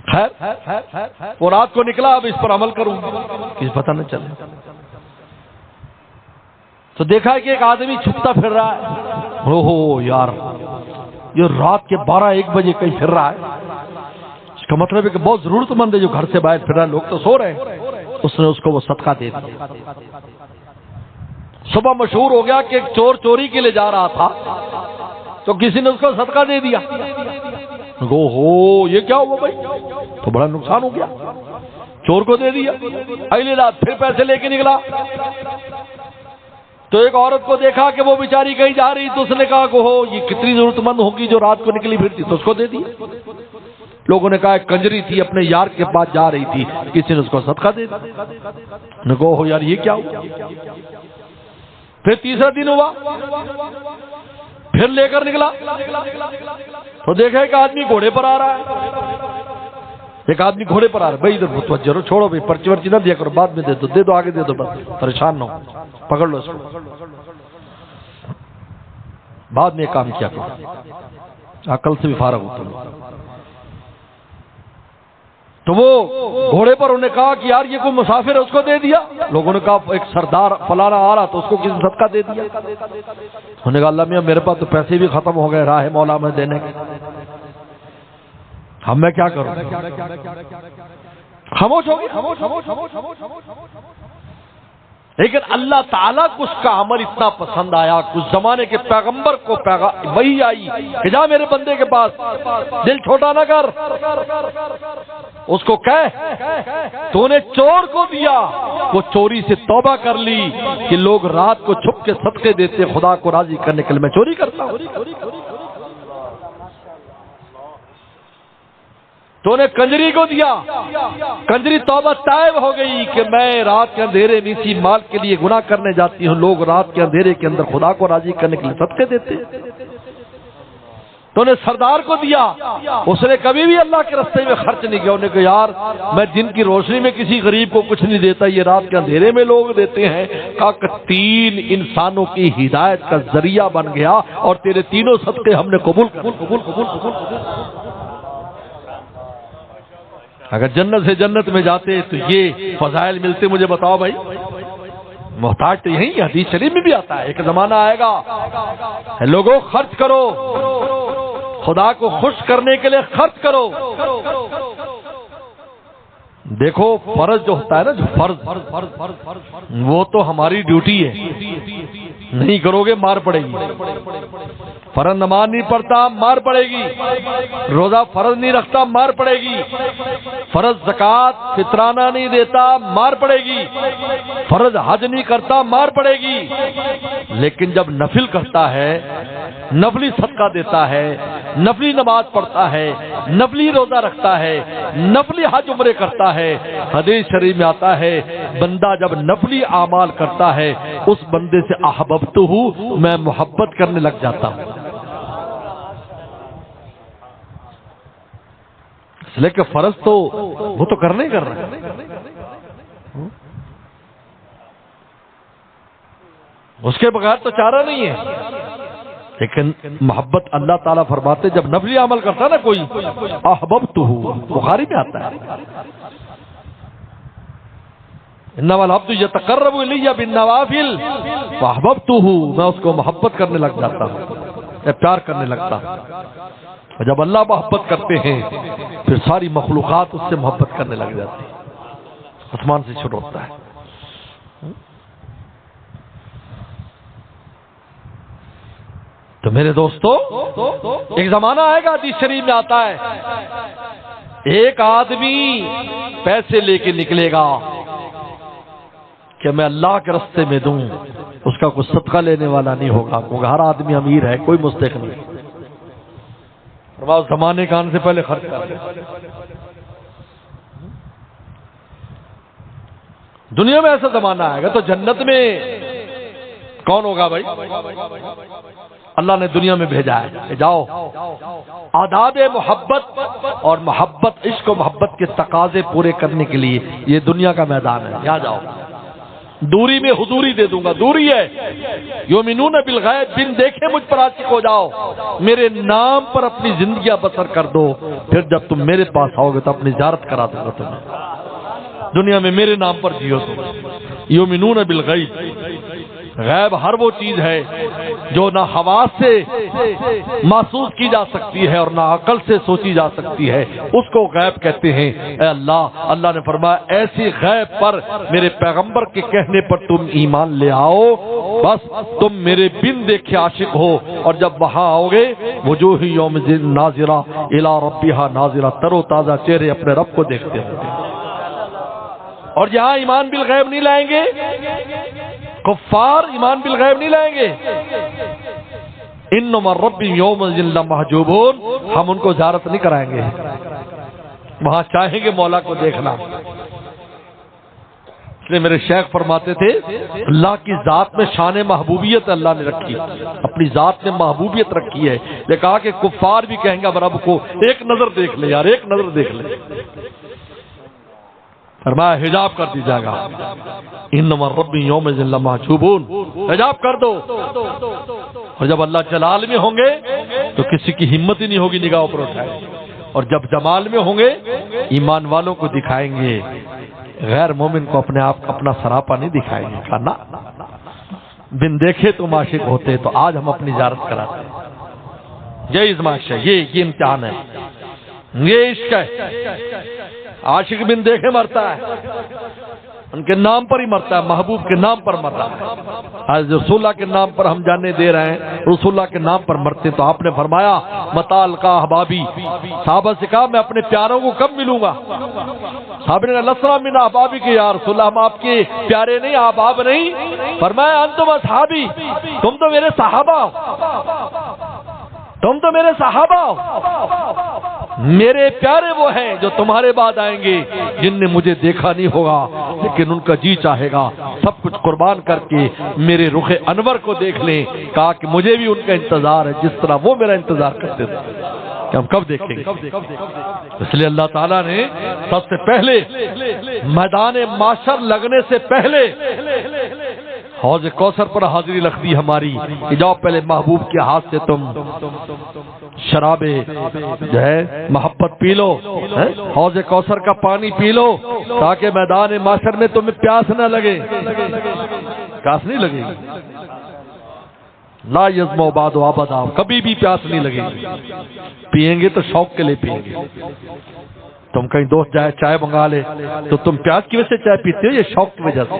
A: خیر وہ رات کو نکلا، اب اس پر عمل کروں، کسی پتہ نہ چلے۔ تو دیکھا کہ ایک آدمی چھپتا پھر رہا ہے، اوہو یار یہ رات کے 12-1 بجے کہیں پھر رہا ہے، اس کا مطلب ہے کہ بہت ضرورت مند ہے جو گھر سے باہر پھر رہا ہے، لوگ تو سو رہے ہیں۔ اس نے اس کو وہ صدقہ دے دیا۔ صبح مشہور ہو گیا کہ ایک چور چوری کے لیے جا رہا تھا تو کسی نے اس کو صدقہ دے دیا۔ ہو یہ کیا ہوا بھائی، تو بڑا نقصان ہو گیا، چور کو دے دیا۔ اگلی رات پھر پیسے لے کے نکلا تو ایک عورت کو دیکھا کہ وہ بیچاری کہیں جا رہی، تو اس نے کہا کہ ہو یہ کتنی ضرورت مند ہوگی جو رات کو نکلی پھرتی، تو اس کو دے دیا۔ لوگوں نے کہا ایک کنجری تھی اپنے یار کے پاس جا رہی تھی، کسی نے اس کو صدقہ دے دیا۔ نے کہا ہو یار یہ کیا ہوا۔ پھر تیسرا دن ہوا، پھر لے کر نکلا تو دیکھا ایک آدمی گھوڑے پر آ رہا ہے، ایک آدمی گھوڑے پر آ رہا ہے۔ بھائی ادھر متوجہ رہو، چھوڑو بھائی، پرچی ورچی نہ دیا کرو، بعد میں دے دو آگے دے دو، بس پریشان نہ ہو، پکڑ لو اس کو۔ بعد میں ایک کام کیا کرو، عقل سے بھی فارغ ہوتا ہے۔ تو وہ گھوڑے پر انہوں نے کہا کہ یار یہ کوئی مسافر ہے، اس کو دے دیا۔ لوگوں نے کہا ایک سردار فلانا آ رہا تو اس کو کسی نے صدقہ دے دیا۔ انہوں نے کہا اللہ میاں میرے پاس تو پیسے بھی ختم ہو گئے، راہ مولا میں دینے کے، ہم میں کیا کروں؟ خاموش ہو گیا۔ لیکن اللہ تعالیٰ کو اس کا عمل اتنا پسند آیا، کچھ زمانے کے پیغمبر کو وہی آئی کہ جا میرے بندے کے پاس، دل چھوٹا نہ کر، اس کو کہہ تو نے چور کو دیا، وہ چوری سے توبہ کر لی کہ لوگ رات کو چھپ کے صدقے دیتے، خدا کو راضی کرنے کے لیے میں چوری کرتا ہوں۔ تو نے کنجری کو دیا، کنجری توبہ تائب ہو گئی کہ میں رات کے اندھیرے میں اسی مال کے لیے گناہ کرنے جاتی ہوں، لوگ رات کے اندھیرے کے اندر خدا کو راضی کرنے کے لیے صدقے دیتے۔ تو نے سردار کو دیا، اس نے کبھی بھی اللہ کے راستے میں خرچ نہیں کیا، انہوں نے کہا یار میں دن کی روشنی میں کسی غریب کو کچھ نہیں دیتا، یہ رات کے اندھیرے میں لوگ دیتے ہیں۔ کہا کہ 3 انسانوں کی ہدایت کا ذریعہ بن گیا اور تیرے تینوں صدقے ہم نے قبول قبول۔ اگر جنت سے جنت میں جاتے تو یہ فضائل ملتے، مجھے بتاؤ بھائی۔ محتاج تو یہی حدیث شریف میں بھی آتا ہے، ایک زمانہ آئے گا لوگوں خرچ کرو، خدا کو خوش کرنے کے لیے خرچ کرو۔ دیکھو فرض جو ہوتا ہے نا، جو فرض وہ تو ہماری ڈیوٹی ہے، نہیں کرو گے مار پڑے گی۔ فرض نماز نہیں پڑھتا مار پڑے گی، روزہ فرض نہیں رکھتا مار پڑے گی، فرض زکوٰۃ فطرانہ نہیں دیتا مار پڑے گی، فرض حج نہیں کرتا مار پڑے گی۔ لیکن جب نفل کرتا ہے، نفلی صدقہ دیتا ہے، نفلی نماز پڑھتا ہے، نفلی روزہ رکھتا ہے، نفلی حج عمرے کرتا ہے، حدیث شریف میں آتا ہے بندہ جب نفلی اعمال کرتا ہے اس بندے سے احببتہ، میں محبت کرنے لگ جاتا ہوں۔ لیکن فرض تو وہ تو کرنے کر رہا ہے، اس کے بغیر تو چارہ نہیں ہے. لیکن محبت اللہ تعالیٰ فرماتے جب نفلی عمل کرتا نا کوئی احببتہ، بخاری میں آتا ہے انما العبد یتقرب الی بالنوافل فاحببتہ، میں اس کو محبت کرنے لگ جاتا ہوں، پیار کرنے لگتا ہوں. اور جب اللہ محبت کرتے ہیں پھر ساری مخلوقات اس سے محبت کرنے لگ جاتی ہے. آسمان سے شروع ہوتا ہے. تو میرے دوستو ایک زمانہ آئے گا، حدیث شریف میں آتا ہے ایک آدمی پیسے لے کے نکلے گا کہ میں اللہ کے راستے میں دوں، اس کا کوئی صدقہ لینے والا نہیں ہوگا، کیونکہ ہر آدمی امیر ہے، کوئی مستحق نہیں. زمانے کا آنے سے پہلے خرچ کر دے. دنیا میں ایسا زمانہ آئے گا تو جنت میں کون ہوگا بھائی؟ اللہ نے دنیا میں بھیجا ہے جاؤ آداب محبت اور محبت، عشق و محبت کے تقاضے پورے کرنے کے لیے یہ دنیا کا میدان ہے. یہاں جاؤ، دوری میں حضوری دے دوں گا، دوری ہے. یؤمنون بالغیب، بن دیکھے مجھ پر عاشق ہو جاؤ، میرے نام پر اپنی زندگیاں بسر کر دو، پھر جب تم میرے پاس آؤ گے تو اپنی زیارت کرا دوں گا تمہیں. دنیا میں میرے نام پر جیو تم. یؤمنون بالغیب، غیب ہر وہ چیز ہے جو نہ حواس سے محسوس کی جا سکتی ہے اور نہ عقل سے سوچی جا سکتی ہے، اس کو غیب کہتے ہیں. اے اللہ نے فرمایا ایسی غیب پر میرے پیغمبر کے کہنے پر تم ایمان لے آؤ، بس تم میرے بن دیکھے عاشق ہو. اور جب وہاں آؤ گے وجوہ یومئذ ناظرہ الی ربہا ناظرہ، تر و تازہ چہرے اپنے رب کو دیکھتے ہوں گے. اور جہاں ایمان بالغیب نہیں لائیں گے، کفار ایمان بالغیب نہیں لائیں گے، انما ربی یومئذ لمحجوبون، ہم ان کو زیارت نہیں کرائیں گے، وہاں چاہیں گے مولا کو دیکھنا. اس لیے میرے شیخ فرماتے تھے اللہ کی ذات میں شان محبوبیت اللہ نے رکھی، اپنی ذات میں محبوبیت رکھی ہے. یہ کہا کہ کفار بھی کہیں گے اب رب کو ایک نظر دیکھ لے یار، ایک نظر دیکھ لے. فرمایا حجاب کر دی جائے گا، انما ربی یومئذ لمحجوبون، حجاب کر دو. اور جب اللہ جلال میں ہوں گے تو کسی کی ہمت ہی نہیں ہوگی نگاہ اوپر اٹھائے، اور جب جمال میں ہوں گے ایمان والوں کو دکھائیں گے، غیر مومن کو اپنے آپ اپنا سراپا نہیں دکھائیں گے. کہنا بن دیکھے تم عاشق ہوتے تو آج ہم اپنی زیارت کراتے ہیں. یہ ازمائش ہے، یہ امتحان ہے، یہ عشق ہے. عاشق بن دیکھے مرتا ہے، ان کے نام پر ہی مرتا ہے، محبوب کے نام پر مر رہا ہے. آج رسول اللہ کے نام پر ہم جانے دے رہے ہیں، رسول اللہ کے نام پر مرتے. تو آپ نے فرمایا متال کا احبابی، صحابہ سے کہا میں اپنے پیاروں کو کب ملوں گا؟ صحابہ نے کہا لسنا من احبابی کے یا رسول اللہ، ہم آپ کے پیارے نہیں، احباب نہیں. فرمایا انتم اصحابی، تم تو میرے صحابہ ہو، تم تو میرے صحابہ ہو. میرے پیارے وہ ہیں جو تمہارے بعد آئیں گے جن نے مجھے دیکھا نہیں ہوگا لیکن ان کا جی چاہے گا سب کچھ قربان کر کے میرے رخ انور کو دیکھ لیں. کہا کہ مجھے بھی ان کا انتظار ہے جس طرح وہ میرا انتظار کرتے تھے کہ ہم کب دیکھیں گے. اس لیے اللہ تعالیٰ نے سب سے پہلے میدان معاشر لگنے سے پہلے حوض کوثر پر حاضری رکھ دی ہماری کہ جاؤ پہلے محبوب کے ہاتھ سے تم شراب جو ہے محبت پی لو، حوض کوثر کا پانی پی لو تاکہ میدان معاشر میں تمہیں پیاس نہ لگے. پیاس نہیں لگے گی، لا یزمع بعد ابدا، کبھی بھی پیاس نہیں لگے گی. پیئیں گے تو شوق کے لیے پیئیں گے. تم کہیں دوست جائے چائے منگا لے تو تم پیاس کی وجہ سے چائے پیتے ہو یا شوق کی وجہ سے؟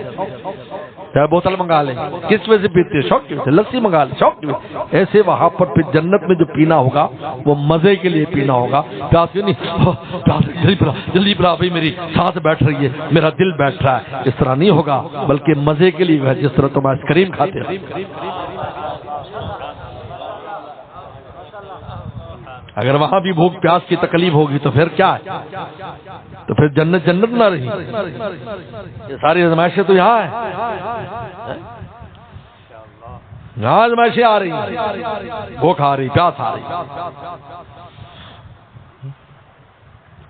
A: چاہے بوتل منگا لیں کس وجہ سے پیتے ہیں؟ شوق کی وجہ سے. لسی منگا لیں شوق کی وجہ سے. ایسے وہاں پر پھر جنت میں جو پینا ہوگا وہ مزے کے لیے پینا ہوگا. پیاس نہیں جلدی پلا بھائی میری سانس بیٹھ رہی ہے، میرا دل بیٹھ رہا ہے، اس طرح نہیں ہوگا بلکہ مزے کے لیے جس طرح تم آئس کریم کھاتے ہو. اگر وہاں بھی بھوک پیاس کی تکلیف ہوگی تو پھر کیا ہے؟ تو پھر جنت نہ رہی. یہ ساری آزمائشیں تو یہاں ہیں، یہاں آزمائشیں آ رہی ہیں، بھوک آ رہی، پیاس آ رہی.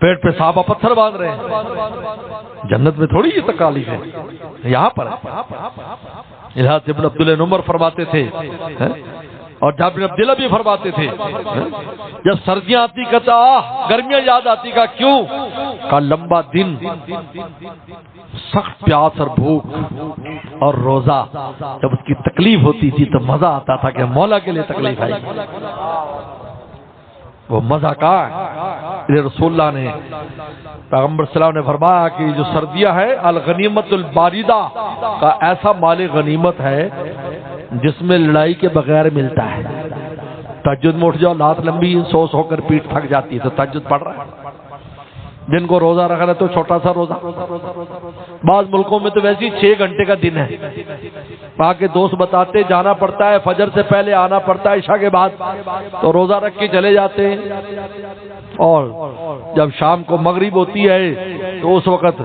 A: پیٹ پہ صحابہ پتھر باندھ رہے ہیں. جنت میں تھوڑی یہ تکالیف ہے، یہاں پر الہٰ ابن عبداللہ عمر فرماتے تھے اور جابر بن عبداللہ بھی فرماتے تھے، جب سردیاں آتی کہتا گرمیاں یاد آتی کا کیوں؟ کا لمبا دن، سخت پیاس اور بھوک اور روزہ، جب اس کی تکلیف ہوتی تھی تو مزہ آتا تھا کہ مولا کے لیے تکلیف آئی. وہ مزہ کہاں ہے؟ رسول اللہ نے پیغمبر صلی اللہ علیہ وسلم نے فرمایا کہ جو سردیاں ہے الغنیمت الباردہ کا ایسا مال غنیمت ہے جس میں لڑائی کے بغیر ملتا ہے. تہجد میں اٹھ جاؤ، لات لمبی سو کر پیٹ تھک جاتی ہے تو تہجد پڑھ رہا ہے. جن کو روزہ رکھنا ہے تو چھوٹا سا روزہ، بعض ملکوں میں تو ویسے ہی 6 گھنٹے کا دن ہے. وہاں کے دوست بتاتے جانا پڑتا ہے فجر سے پہلے، آنا پڑتا ہے عشاء کے بعد، تو روزہ رکھ کے چلے جاتے ہیں. اور جب شام کو مغرب ہوتی ہے تو اس وقت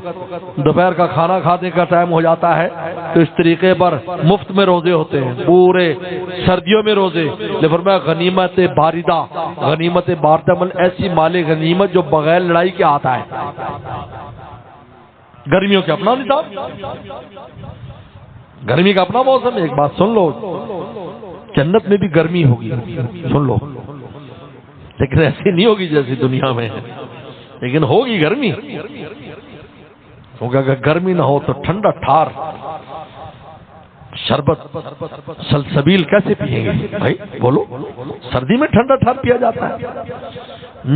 A: دوپہر کا کھانا کھانے کا ٹائم ہو جاتا ہے، تو اس طریقے پر مفت میں روزے ہوتے ہیں پورے سردیوں میں روزے. لیکن فرمایا غنیمت باردہ، غنیمت باردہ مطلب ایسی مال غنیمت جو بغیر لڑائی کے آتا ہے. گرمیوں کے اپنا نظام، گرمی کا اپنا موسم ہے. ایک بات سن لو، جنت میں بھی گرمی ہوگی، سن لو، لیکن ایسی نہیں ہوگی جیسی دنیا میں ہے، لیکن ہوگی گرمی. کیونکہ اگر گرمی نہ ہو تو ٹھنڈا ٹھار شربت سلسبیل کیسے پیئیں گے بھائی؟ بولو، سردی میں ٹھنڈا ٹھار پیا جاتا ہے.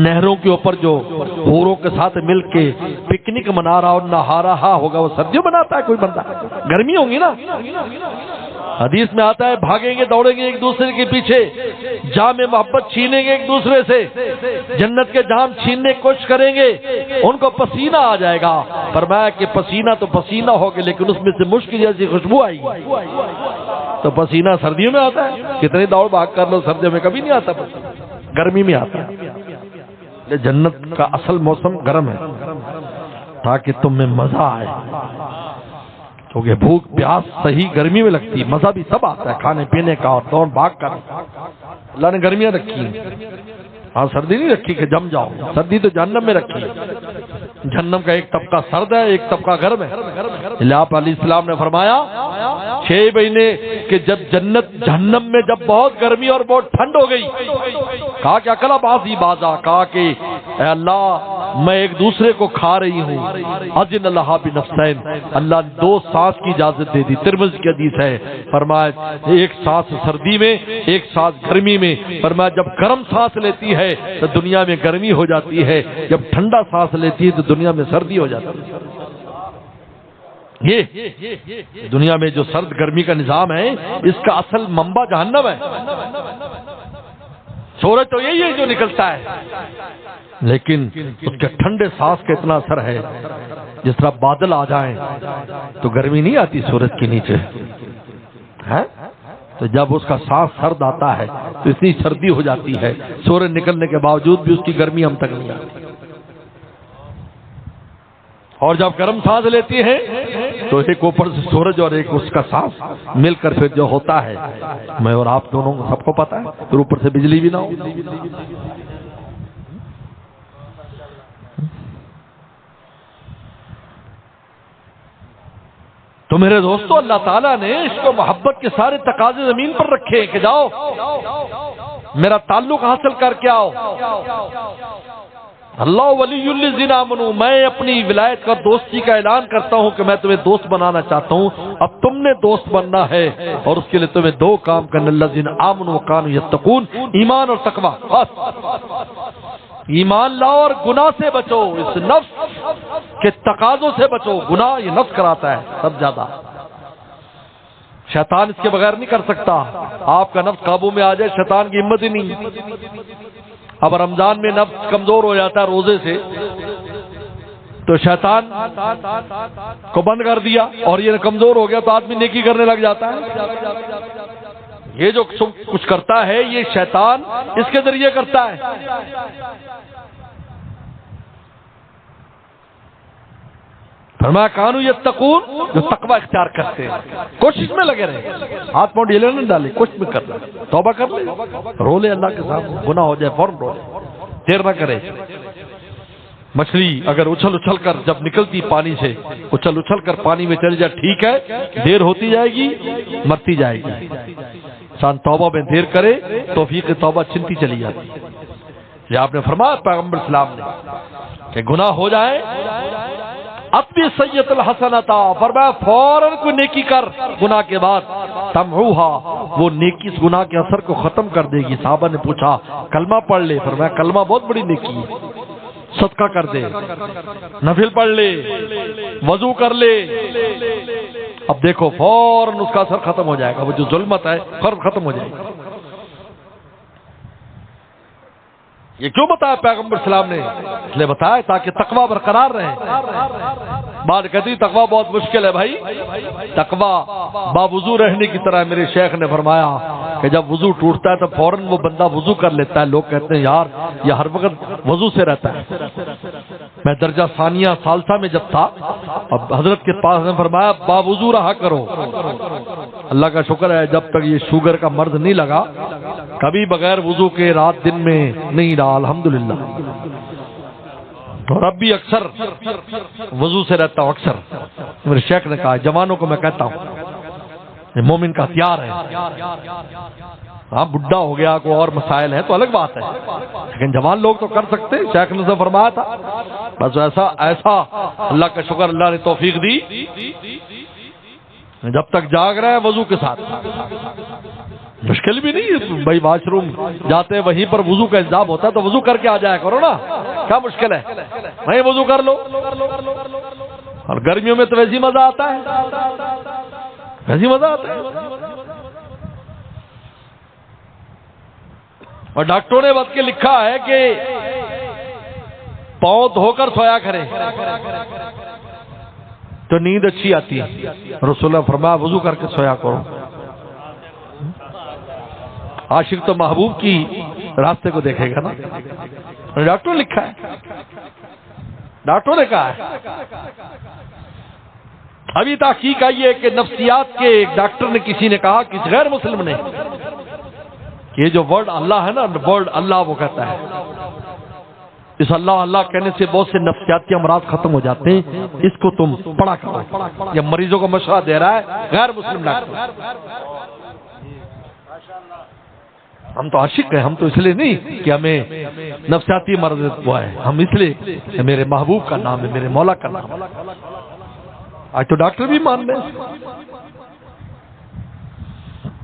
A: نہروں کے اوپر جو حوروں کے ساتھ مل کے پکنک منا رہا اور نہا رہا ہوگا وہ سردیوں مناتا ہے کوئی بندہ؟ گرمی ہوگی نا. حدیث میں آتا ہے بھاگیں گے دوڑیں گے ایک دوسرے کے پیچھے، جام محبت چھینیں گے ایک دوسرے سے، جنت کے جام چھیننے کی کوشش کریں گے، ان کو پسینہ آ جائے گا. فرمایا کہ پسینہ تو پسینہ ہوگا لیکن اس میں سے مشک جیسی خوشبو آئے گی. تو پسینہ سردیوں میں آتا ہے، کتنی دوڑ بھاگ کر لو سردیوں میں کبھی نہیں آتا، گرمی میں آتا ہے. جنت کا اصل موسم گرم ہے تاکہ تم میں مزہ آئے، کیونکہ بھوک پیاس صحیح گرمی میں لگتی ہے، مزہ بھی سب آتا ہے کھانے پینے کا اور دوڑ بھاگ کر. اللہ نے گرمیاں رکھی ہیں، ہاں سردی نہیں رکھی کہ جم جاؤ. سردی تو جہنم میں رکھی ہے. جہنم کا ایک طبقہ سرد ہے، ایک طبقہ گرم ہے. آپ علیہ السلام نے فرمایا 6 مہینے کہ جب جہنم میں جب بہت گرمی اور بہت ٹھنڈ ہو گئی، کہا کہ اکلا بازی بازا، کہا کہ اے اللہ میں ایک دوسرے کو کھا رہی ہوں. اذن اللہ بنفسین، اللہ نے 2 سانس کی اجازت دے دی. ترمذی کی حدیث ہے. فرمایا ایک سانس سردی میں ایک سانس گرمی میں. فرمایا جب گرم سانس لیتی ہے تو دنیا میں گرمی ہو جاتی ہے، جب ٹھنڈا سانس لیتی ہے تو دنیا میں سردی ہو جاتی ہے. یہ دنیا میں جو سرد گرمی کا نظام ہے اس کا اصل منبع جہنم ہے. سورج تو یہی ہے جو نکلتا ہے، لیکن اس کے ٹھنڈے سانس کا اتنا اثر ہے. جس طرح بادل آ جائیں تو گرمی نہیں آتی سورج کے نیچے ہے، تو جب اس کا سانس سرد آتا ہے تو اتنی سردی ہو جاتی ہے، سورج نکلنے کے باوجود بھی اس کی گرمی ہم تک نہیں آتی. اور جب گرم سانس لیتی ہے تو ایک اوپر سے سورج اور ایک اس کا سانس مل کر پھر جو ہوتا ہے، میں اور آپ دونوں کو سب کو پتا ہے، پھر اوپر سے بجلی بھی نہ ہو. تو میرے دوستو، اللہ تعالیٰ نے عشق و محبت کے سارے تقاضے زمین پر رکھے کہ جاؤ میرا تعلق حاصل کر کے آؤ. اللہ ولی الذین آمنوا، میں اپنی ولایت کا دوستی کا اعلان کرتا ہوں کہ میں تمہیں دوست بنانا چاہتا ہوں. اب تم نے دوست بننا ہے اور اس کے لیے تمہیں 2 کام کرنے، الذین آمنوا وکانوا یتقون، ایمان اور تقوی. ایمان لاؤ اور گناہ سے بچو، اس نفس کے تقاضوں سے بچو. گناہ یہ نفس کراتا ہے سب زیادہ، شیطان اس کے بغیر نہیں کر سکتا. آپ کا نفس قابو میں آ جائے شیطان کی ہمت ہی نہیں. اب رمضان میں نفس کمزور ہو جاتا ہے روزے سے، تو شیطان کو بند کر دیا اور یہ کمزور ہو گیا تو آدمی نیکی کرنے لگ جاتا ہے. یہ جو کچھ کرتا ہے یہ شیطان اس کے ذریعے کرتا ہے. فرمایا کانو یتقون، جو تقوی اختیار کرتے ہیں، کوشش میں لگے رہے، ہاتھ پاؤں ڈھیلے نہ ڈالے، کوشش میں کر لے، توبہ کر لے، رو لے اللہ کے سامنے، گناہ ہو جائے فوراً رو لے، دیر نہ کرے. مچھلی اگر اچھل اچھل کر جب نکلتی پانی سے اچھل اچھل کر پانی میں چلی جائے ٹھیک ہے، دیر ہوتی جائے گی مرتی جائے گی۔ انسان توبہ میں دیر کرے توفیق توبہ چھنتی چلی جاتی ہے۔ یہ آپ نے فرمایا پیغمبر اسلام نے کہ گناہ ہو جائے اپنی سیئت الحسنتا، فرمایا فوراً کوئی نیکی کر گناہ کے بعد، تمحوہا، وہ نیکی اس گناہ کے اثر کو ختم کر دے گی۔ صحابہ نے پوچھا کلمہ پڑھ لے، فرمایا کلمہ بہت بڑی نیکی ہے، صدقہ کر دے، نفل پڑھ لے، وضو کر لے، اب دیکھو فوراً اس کا اثر ختم ہو جائے گا، وہ جو ظلمت ہے ختم ہو جائے گی۔ یہ کیوں بتایا پیغمبر اسلام نے؟ اس لیے بتایا تاکہ تقوی برقرار رہے۔ بات کہتی تقوی بہت مشکل ہے بھائی، تقوی باوضو رہنے کی طرح۔ میرے شیخ نے فرمایا کہ جب وضو ٹوٹتا ہے تو فوراً وہ بندہ وضو کر لیتا ہے، لوگ کہتے ہیں یار یہ ہر وقت وضو سے رہتا ہے۔ میں درجہ ثانیہ ثالثہ میں جب تھا، اب حضرت کے پاس نے فرمایا باوضو رہا کرو۔ اللہ کا شکر ہے جب تک یہ شوگر کا مرض نہیں لگا کبھی بغیر وضو کے رات دن میں نہیں رہا، الحمدللہ۔ اور اب بھی اکثر وضو سے رہتا ہوں، اکثر۔ میرے شیخ نے کہا جوانوں کو میں کہتا ہوں یہ مومن کا ہتھیار ہے۔ ہاں بڈھا ہو گیا کوئی اور مسائل ہیں تو الگ بات ہے، لیکن جوان لوگ تو کر سکتے۔ شیخ نے سے فرمایا تھا بس ایسا اللہ کا شکر اللہ نے توفیق دی، جب تک جاگ رہا ہے وضو کے ساتھ، مشکل بھی نہیں بھائی، واش روم جاتے وہیں پر وضو کا انتظام ہوتا ہے تو وضو کر کے آ جایا کرو نا، کیا مشکل ہے، وہیں وضو کر لو۔ اور گرمیوں میں تو ویسے ہی مزہ آتا ہے، ویسے ہی مزہ آتا ہے۔ اور ڈاکٹروں نے بات کے لکھا ہے کہ پاؤں دھو کر سویا کرے تو نیند اچھی آتی ہے۔ رسول اللہ فرمایا وضو کر کے سویا کرو۔ عاشق تو محبوب کی راستے کو دیکھے گا نا، ڈاکٹر نے لکھا ہے، ڈاکٹروں نے کہا ہے۔ ابھی تحقیق آئی ہے کہ نفسیات کے ایک ڈاکٹر نے کسی نے کہا، کسی غیر مسلم نے، کہ یہ جو ورڈ اللہ ہے نا، ورڈ اللہ وہ کہتا ہے، اس اللہ اللہ کہنے سے بہت سے نفسیاتی امراض ختم ہو جاتے ہیں، اس کو تم پڑھا کرو۔ یہ مریضوں کو مشورہ دے رہا ہے غیر مسلم ڈاکٹر۔ ہم تو عاشق ہیں، ہم تو اس لیے نہیں کہ ہمیں نفسیاتی مرض ہوا ہے، ہم اس لیے کہ میرے محبوب کا نام ہے، میرے مولا کا نام ہے۔ آج تو ڈاکٹر بھی مان رہے ہیں،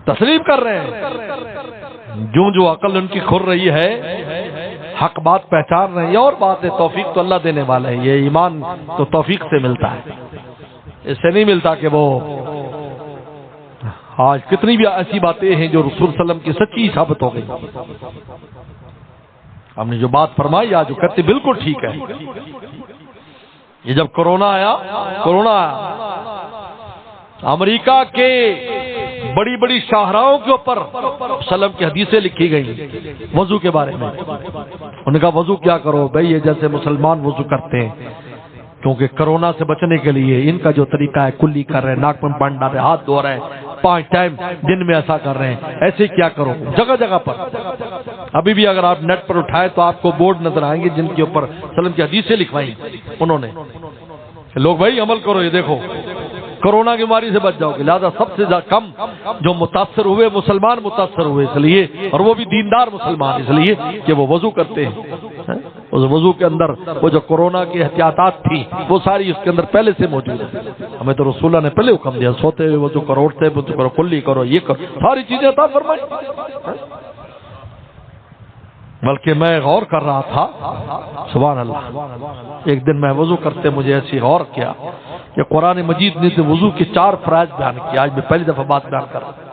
A: تسلیم کر رہے ہیں، جو عقل ان کی کھر رہی ہے، حق بات پہچان رہے ہیں۔ یہ اور بات ہے، توفیق تو اللہ دینے والا ہے، یہ ایمان تو توفیق سے ملتا ہے، اس سے نہیں ملتا کہ وہ آج کتنی بھی ایسی باتیں ہیں جو رسول صلی اللہ علیہ وسلم کی سچی ثابت ہو گئی۔ ہم نے جو بات فرمائی آج جو کہتے بالکل ٹھیک ہے۔ یہ جب کرونا آیا، امریکہ کے بڑی بڑی شاہراہوں کے اوپر وسلم کی حدیثیں لکھی گئی وضو کے بارے میں۔ انہوں نے کہا وضو کیا کرو بھائی، یہ جیسے مسلمان وضو کرتے ہیں، کیونکہ کرونا سے بچنے کے لیے ان کا جو طریقہ ہے کلی کر رہے ہیں، ناک میں پانی ڈال رہے ہیں، ہاتھ دھو رہے ہیں، 5 ٹائم دن میں ایسا کر رہے ہیں، ایسے کیا کرو جگہ جگہ پر۔ ابھی بھی اگر آپ نیٹ پر اٹھائے تو آپ کو بورڈ نظر آئیں گے جن کے اوپر وسلم کی حدیثیں لکھوائی انہوں نے، لوگ بھائی عمل کرو، یہ دیکھو کرونا کی بیماری سے بچ جاؤ گے۔ لہذا سب سے کم جو متاثر ہوئے مسلمان متاثر ہوئے اس لیے، اور وہ بھی دیندار مسلمان، اس لیے کہ وہ وضو کرتے ہیں۔ اس وضو کے اندر وہ جو کرونا کی احتیاطات تھی وہ ساری اس کے اندر پہلے سے موجود ہے۔ ہمیں تو رسول اللہ نے پہلے حکم دیا، سوتے ہوئے وضو کرو، اٹھتے ہوئے وضو کرو، کلی کرو، یہ کرو، ساری چیزیں عطا فرمائی۔ بلکہ میں غور کر رہا تھا، سبحان اللہ، ایک دن میں وضو کرتے مجھے ایسی غور کیا کہ قرآن مجید نے تو وضو کے 4 فرائض بیان کیا۔ آج میں پہلی دفعہ بات بیان کر رہا ہوں،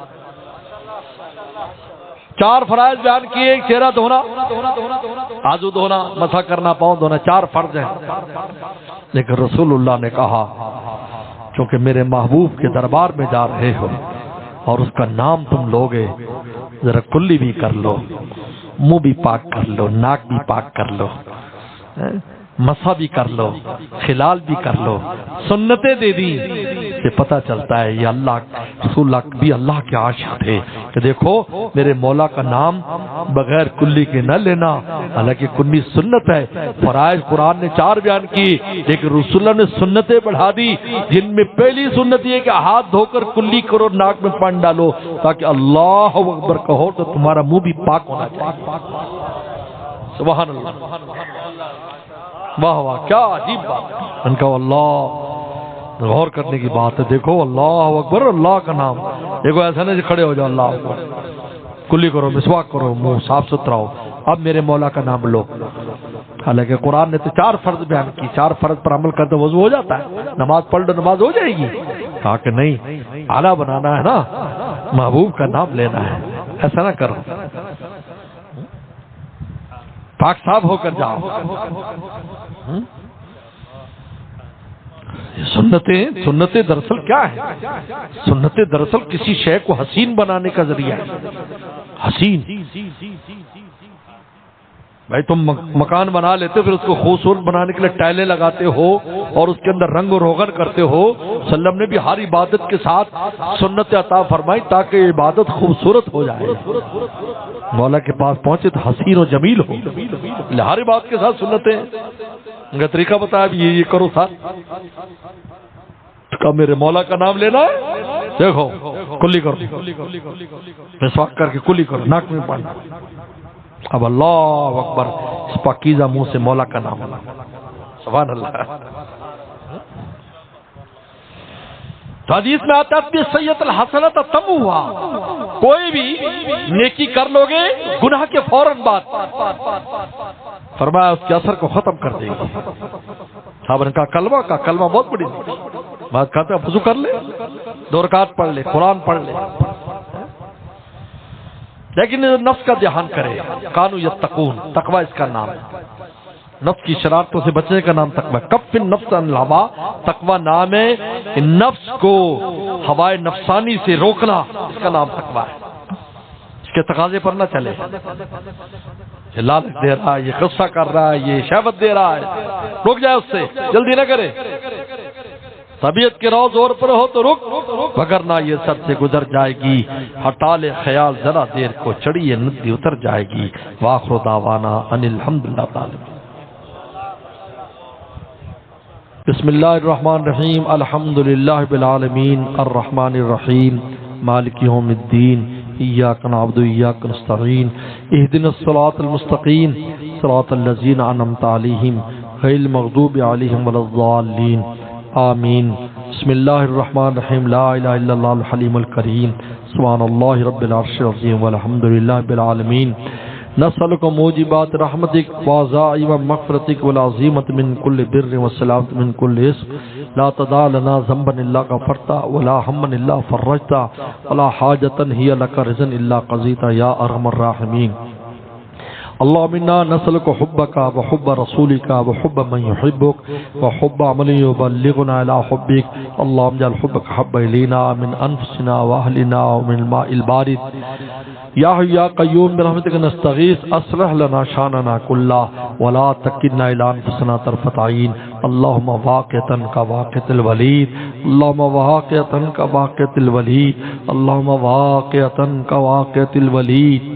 A: 4 فرائض بیان کیے، ایک چہرہ دھونا، آزو دھونا، مسح کرنا، پاؤں دھونا، 4 فرض ہیں۔ لیکن رسول اللہ نے کہا چونکہ میرے محبوب کے دربار میں جا رہے ہو اور اس کا نام تم لوگے، ذرا کلی بھی کر لو، منہ بھی پاک کر لو، ناک بھی پاک کر لو، مسا بھی کر لو، خلال بھی کر لو، سنتیں دے دی، سے پتہ چلتا ہے یہ اللہ رسول اللہ بھی اللہ کے عاشق تھے کہ دیکھو میرے مولا کا نام بغیر کلی کے نہ لینا، حالانکہ کلی سنت ہے۔ فرائض قرآن نے 4 بیان کی، لیکن رسول اللہ نے سنتیں بڑھا دی، جن میں پہلی سنت یہ کہ ہاتھ دھو کر کلی کرو، ناک میں پانی ڈالو، تاکہ اللہ اکبر کہو تو تمہارا منہ بھی پاک ہونا چاہیے۔ سبحان اللہ، واہ واہ، کیا عجیب بات ان کا، اللہ غور کرنے کی بات ہے۔ دیکھو اللہ اکبر، اللہ کا نام، دیکھو ایسا نہیں کھڑے ہو جاؤ، اللہ اکبر، کلی کرو، مسواک کرو، منہ صاف ستھرا ہو، اب میرے مولا کا نام لو۔ حالانکہ قرآن نے تو 4 فرض بیان کی، 4 فرض پر عمل کرتے وضو ہو جاتا ہے، نماز پڑھ لو نماز ہو جائے گی، کہا کہ نہیں، اعلیٰ بنانا ہے نا، محبوب کا نام لینا ہے، ایسا نہ کرو، پاک صاف ہو کر جاؤ۔ سنتیں دراصل کیا ہے؟ سنتیں دراصل کسی شے کو حسین بنانے کا ذریعہ ہے۔ حسین بھائی تم مکان بنا لیتے پھر اس کو خوبصورت بنانے کے لیے ٹائلیں لگاتے ہو اور اس کے اندر رنگ و روغن کرتے ہو۔ وسلم نے بھی ہر عبادت کے ساتھ سنت عطا فرمائی تاکہ عبادت خوبصورت ہو جائے، مولا کے پاس پہنچے تو حسین و جمیل ہو۔ ہر عبادت کے ساتھ سنتیں ان کا طریقہ بتایا، یہ کرو ساتھ، کہا میرے مولا کا نام لینا ہے، دیکھو کلی کرو، مسواک کر کے کلی کرو، ناک میں پانی، اب اللہ اکبر، اس پاکیزہ منہ سے مولا کا نام، سبحان اللہ۔ تو حدیث میں آتا ہے سید الحسنۃ تموہا، کوئی بھی نیکی کر لو گے گناہ کے فوراً بعد، فرمایا اس کے اثر کو ختم کر دے گی۔ صاحب نے کہا کلمہ بہت بڑی بات، کہتے ہیں وضو کر لے، 2 رکعت پڑھ لے، قرآن پڑھ لے، لیکن نفس کا دھیان کرے، کانو یتقون، تقوی اس کا نام ہے، نفس کی شرارتوں سے بچنے کا نام تقوی۔ کف النفس عن الہوا، تقوی نام ہے نفس کو ہوائے نفسانی سے روکنا، اس کا نام تقوی ہے، اس کے تقاضے پر نہ چلے، یہ لالچ دے رہا ہے، یہ غصہ کر رہا ہے، یہ شہوت دے رہا ہے، رک جائے اس سے، جلدی نہ کرے، طبیعت کے رو زور پر ہو تو رک، وگرنہ یہ سب سے گزر جائے گی، ہٹا لے خیال ذرا دیر کو، چڑھی یہ ندی اتر جائے گی۔ وآخر دعوانا ان الحمدللہ رب العالمین۔ بسم اللہ الرحمن الرحیم، الحمدللہ رب العالمین، الرحمن الرحیم، مالک یوم الدین، ایاک نعبد و ایاک نستعین، اہدنا الصراط المستقیم، صراط الذین انعمت علیہم غیر المغضوب علیہم ولا الضالین، آمین۔ بسم اللہ الرحمن الرحیم، لا الہ الا اللہ الحلیم الکریم، سبحان اللہ رب العرش العظیم، والحمدللہ رب العالمین۔ نسألک موجبات رحمتک وعزائم مغفرتک والعظیمت من کل بر والسلامت من کل اسم، لا تدع لنا ذنبا الا غفرتا ولا ہما الا فرجتا ولا حاجتا ہی لک رضا الا قضیتا یا ارحم الراحمین۔ اللهم انا نسألك حبك وحب رسولك وحب من يحبك وحب عمل يبلغنا الى حبك، اللهم اجعل حبك حب الينا من انفسنا واهلنا ومن الماء البارد، یا حی یا قیوم برحمتک نستغیث، اصلح لنا شاننا كله ولا تکلنا الى انفسنا طرفة عین، اللهم واقعتا كواقعة الولید، اللهم واقعتا كواقعة الولید، اللهم واقعتا كواقعة الولید،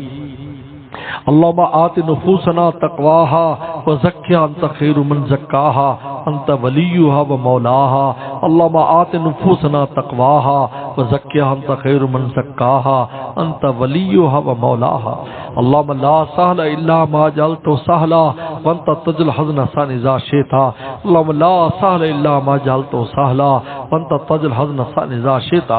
A: اللهم آت نفوسنا تقواها وزکها انت خیر من زکاها انت ولیها ومولاها، اللهم آت نفوسنا تقواها وزکها انت خیر من زکاها انت ولیها ومولاها، اللهم لا سهل الا ما جعلته سهلا وانت تجعل الحزن سهلا اذا شئت، اللهم لا سهل الا ما جعلته سهلا وانت تجعل الحزن سهلا اذا شئت،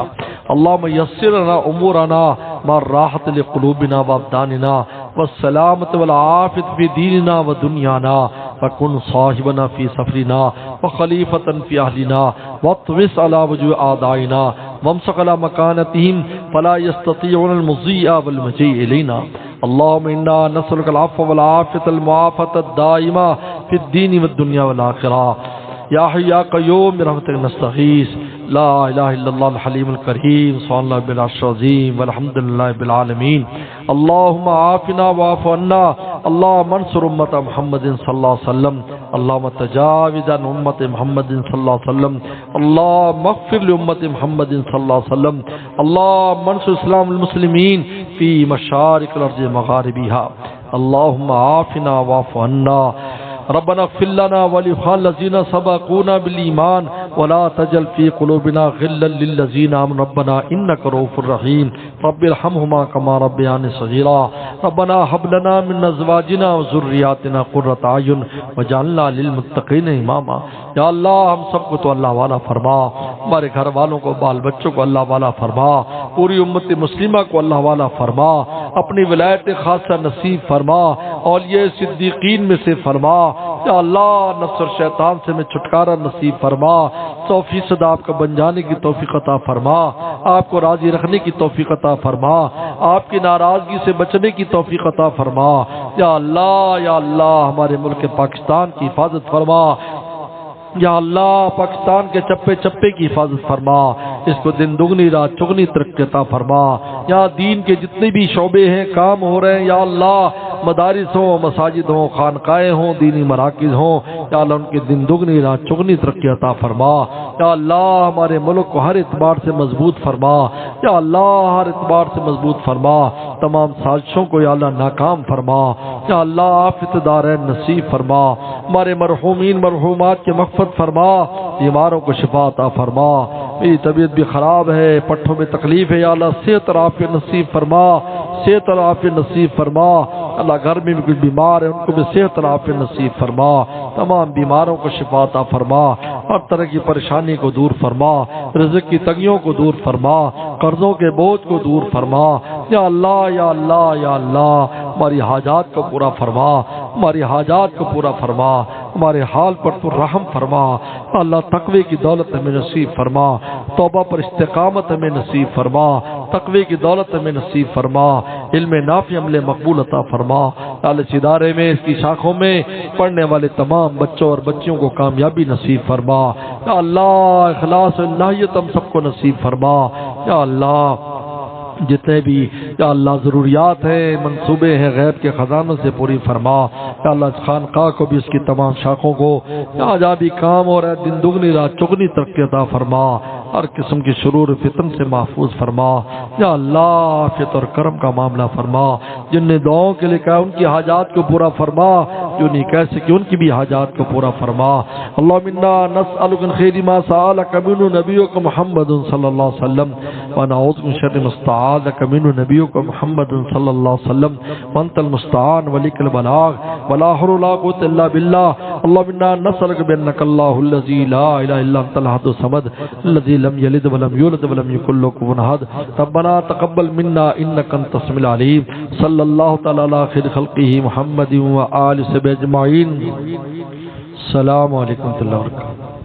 A: اللهم يسر لنا امورنا مع الراحة لقلوبنا وابداننا والسلامة والعافية في ديننا ودنيانا، وكن صاحبنا في سفرنا وخليفة في أهلنا، واطمس على وجوه أعدائنا وامسك على مكانتهم فلا يستطيعون المضي والمجيء إلينا، اللهم إنا نسألك العفو والعافية المعافاة الدائمة في الدين والدنيا والآخرة، یا حی یا قیوم برحمتک نستغیث، لا الہ الا اللہ الحلیم الکریم، سبحان اللہ بالعرش العظیم، والحمدللہ رب العالمین۔ اللہم عافنا واعف عنا، اللہم انصر امت محمد صلی اللہ علیہ وسلم، اللهم تجاوز عن امت محمد صلی اللہ علیہ وسلم، اللهم اغفر لامت محمد صلی اللہ علیہ وسلم، اللهم انصر اسلام المسلمین فی مشارق الارض مغاربها، اللهم عافنا واعف عنا، ربنا اغفر لنا ولإخواننا الذين سبقونا بالإيمان ولا تجعل في قلوبنا غلا للذين آمنوا ربنا إنك رؤوف رحيم، رب ارحمهما كما ربياني صغيرا، ربنا هب لنا من أزواجنا وذرياتنا قرة أعين واجعلنا للمتقين إماما۔ یا اللہ ہم سب کو تو اللہ والا فرما، ہمارے گھر والوں کو، بال بچوں کو اللہ والا فرما، پوری امت مسلمہ کو اللہ والا فرما، اپنی ولایت خاصہ نصیب فرما، اولیاء صدیقین میں سے فرما۔ یا اللہ نفس اور شیطان سے میں چھٹکارا نصیب فرما، 100% آپ کا بن جانے کی توفیق عطا فرما، آپ کو راضی رکھنے کی توفیق عطا فرما، آپ کی ناراضگی سے بچنے کی توفیق عطا فرما۔ یا اللہ ہمارے ملک پاکستان کی حفاظت فرما، یا اللہ پاکستان کے چپے چپے کی حفاظت فرما، اس کو دن دگنی رات چگنی ترقی عطا فرما۔ یا دین کے جتنے بھی شعبے ہیں کام ہو رہے ہیں، یا اللہ مدارس ہوں، مساجد ہوں، خانقاہیں ہوں، دینی مراکز ہوں، یا اللہ ان کے دن دگنی رات چگنی ترقی عطا فرما۔ یا اللہ ہمارے ملک کو ہر اعتبار سے مضبوط فرما، یا اللہ ہر اعتبار سے مضبوط فرما، تمام سازشوں کو یا اللہ ناکام فرما۔ یا اللہ آفت دارین نصیب فرما، ہمارے مرحومین مرحومات کے مغفرت فرما، بیماروں کو شفا عطا فرما۔ میری طبیعت بھی خراب ہے، پٹھوں میں تکلیف ہے، یا اللہ صحت اور عافیت نصیب فرما، صحت اور عافیت نصیب فرما۔ اللہ گھر میں بھی کچھ بیمار ہیں، ان کو بھی صحت اور عافیت نصیب فرما، تمام بیماروں کو شفا عطا فرما، ہر طرح کی پریشانی کو دور فرما، رزق کی تنگیوں کو دور فرما، قرضوں کے بوجھ کو دور فرما۔ یا اللہ ہماری حاجات کو پورا فرما، ہماری حاجات کو پورا فرما، ہمارے حال پر تو رحم فرما۔ اللہ تقوی کی دولت ہمیں نصیب فرما، توبہ پر استقامت ہمیں نصیب فرما، تقوی کی دولت ہمیں نصیب فرما، علم نافع عمل مقبول عطا فرما۔ اللہ اس ادارے میں، اس کی شاخوں میں پڑھنے والے تمام بچوں اور بچیوں کو کامیابی نصیب فرما۔ یا اللہ اخلاص و الہیت ہم سب کو نصیب فرما۔ یا اللہ جتنے بھی یا اللہ ضروریات ہیں، منصوبے ہیں، غیب کے خزانوں سے پوری فرما۔ یا اللہ اس خانقاہ کو بھی، اس کی تمام شاخوں کو جہاں بھی کام ہو رہا ہے دن دگنی رات چگنی ترقی عطا فرما، ہر قسم کی شرور فتن سے محفوظ فرما۔ یا اللہ عافیت اور کرم کا معاملہ فرما، جن نے دعاؤں کے لیے کہا ان کی حاجات کو پورا فرما، جو نہیں کہہ سکے ان کی بھی حاجات کو پورا فرما۔ اللہم انا نسألک من خیر ما سألک منہ نبیک محمد صلی اللہ علیہ وسلم ونعوذ من شر ما استعاذک منہ نبیک محمد صلی اللہ علیہ وسلم وانت المستعان ولیک البلاغ ولا حول ولا قوة الا باللہ۔ اللہم انا نسألک بانک اللہ الذی لا الہ الا انت الاحد الصمد الذی لم یلد ولم یولد ولم یکن له کفوا احد، ربنا تقبل منا انک انت السمیع العلیم۔ صلی اللہ تعالی علی خیر خلقہ محمد و آلہ وصحبہ اجمعین۔ السلام علیکم ورحمۃ اللہ وبرکاتہ۔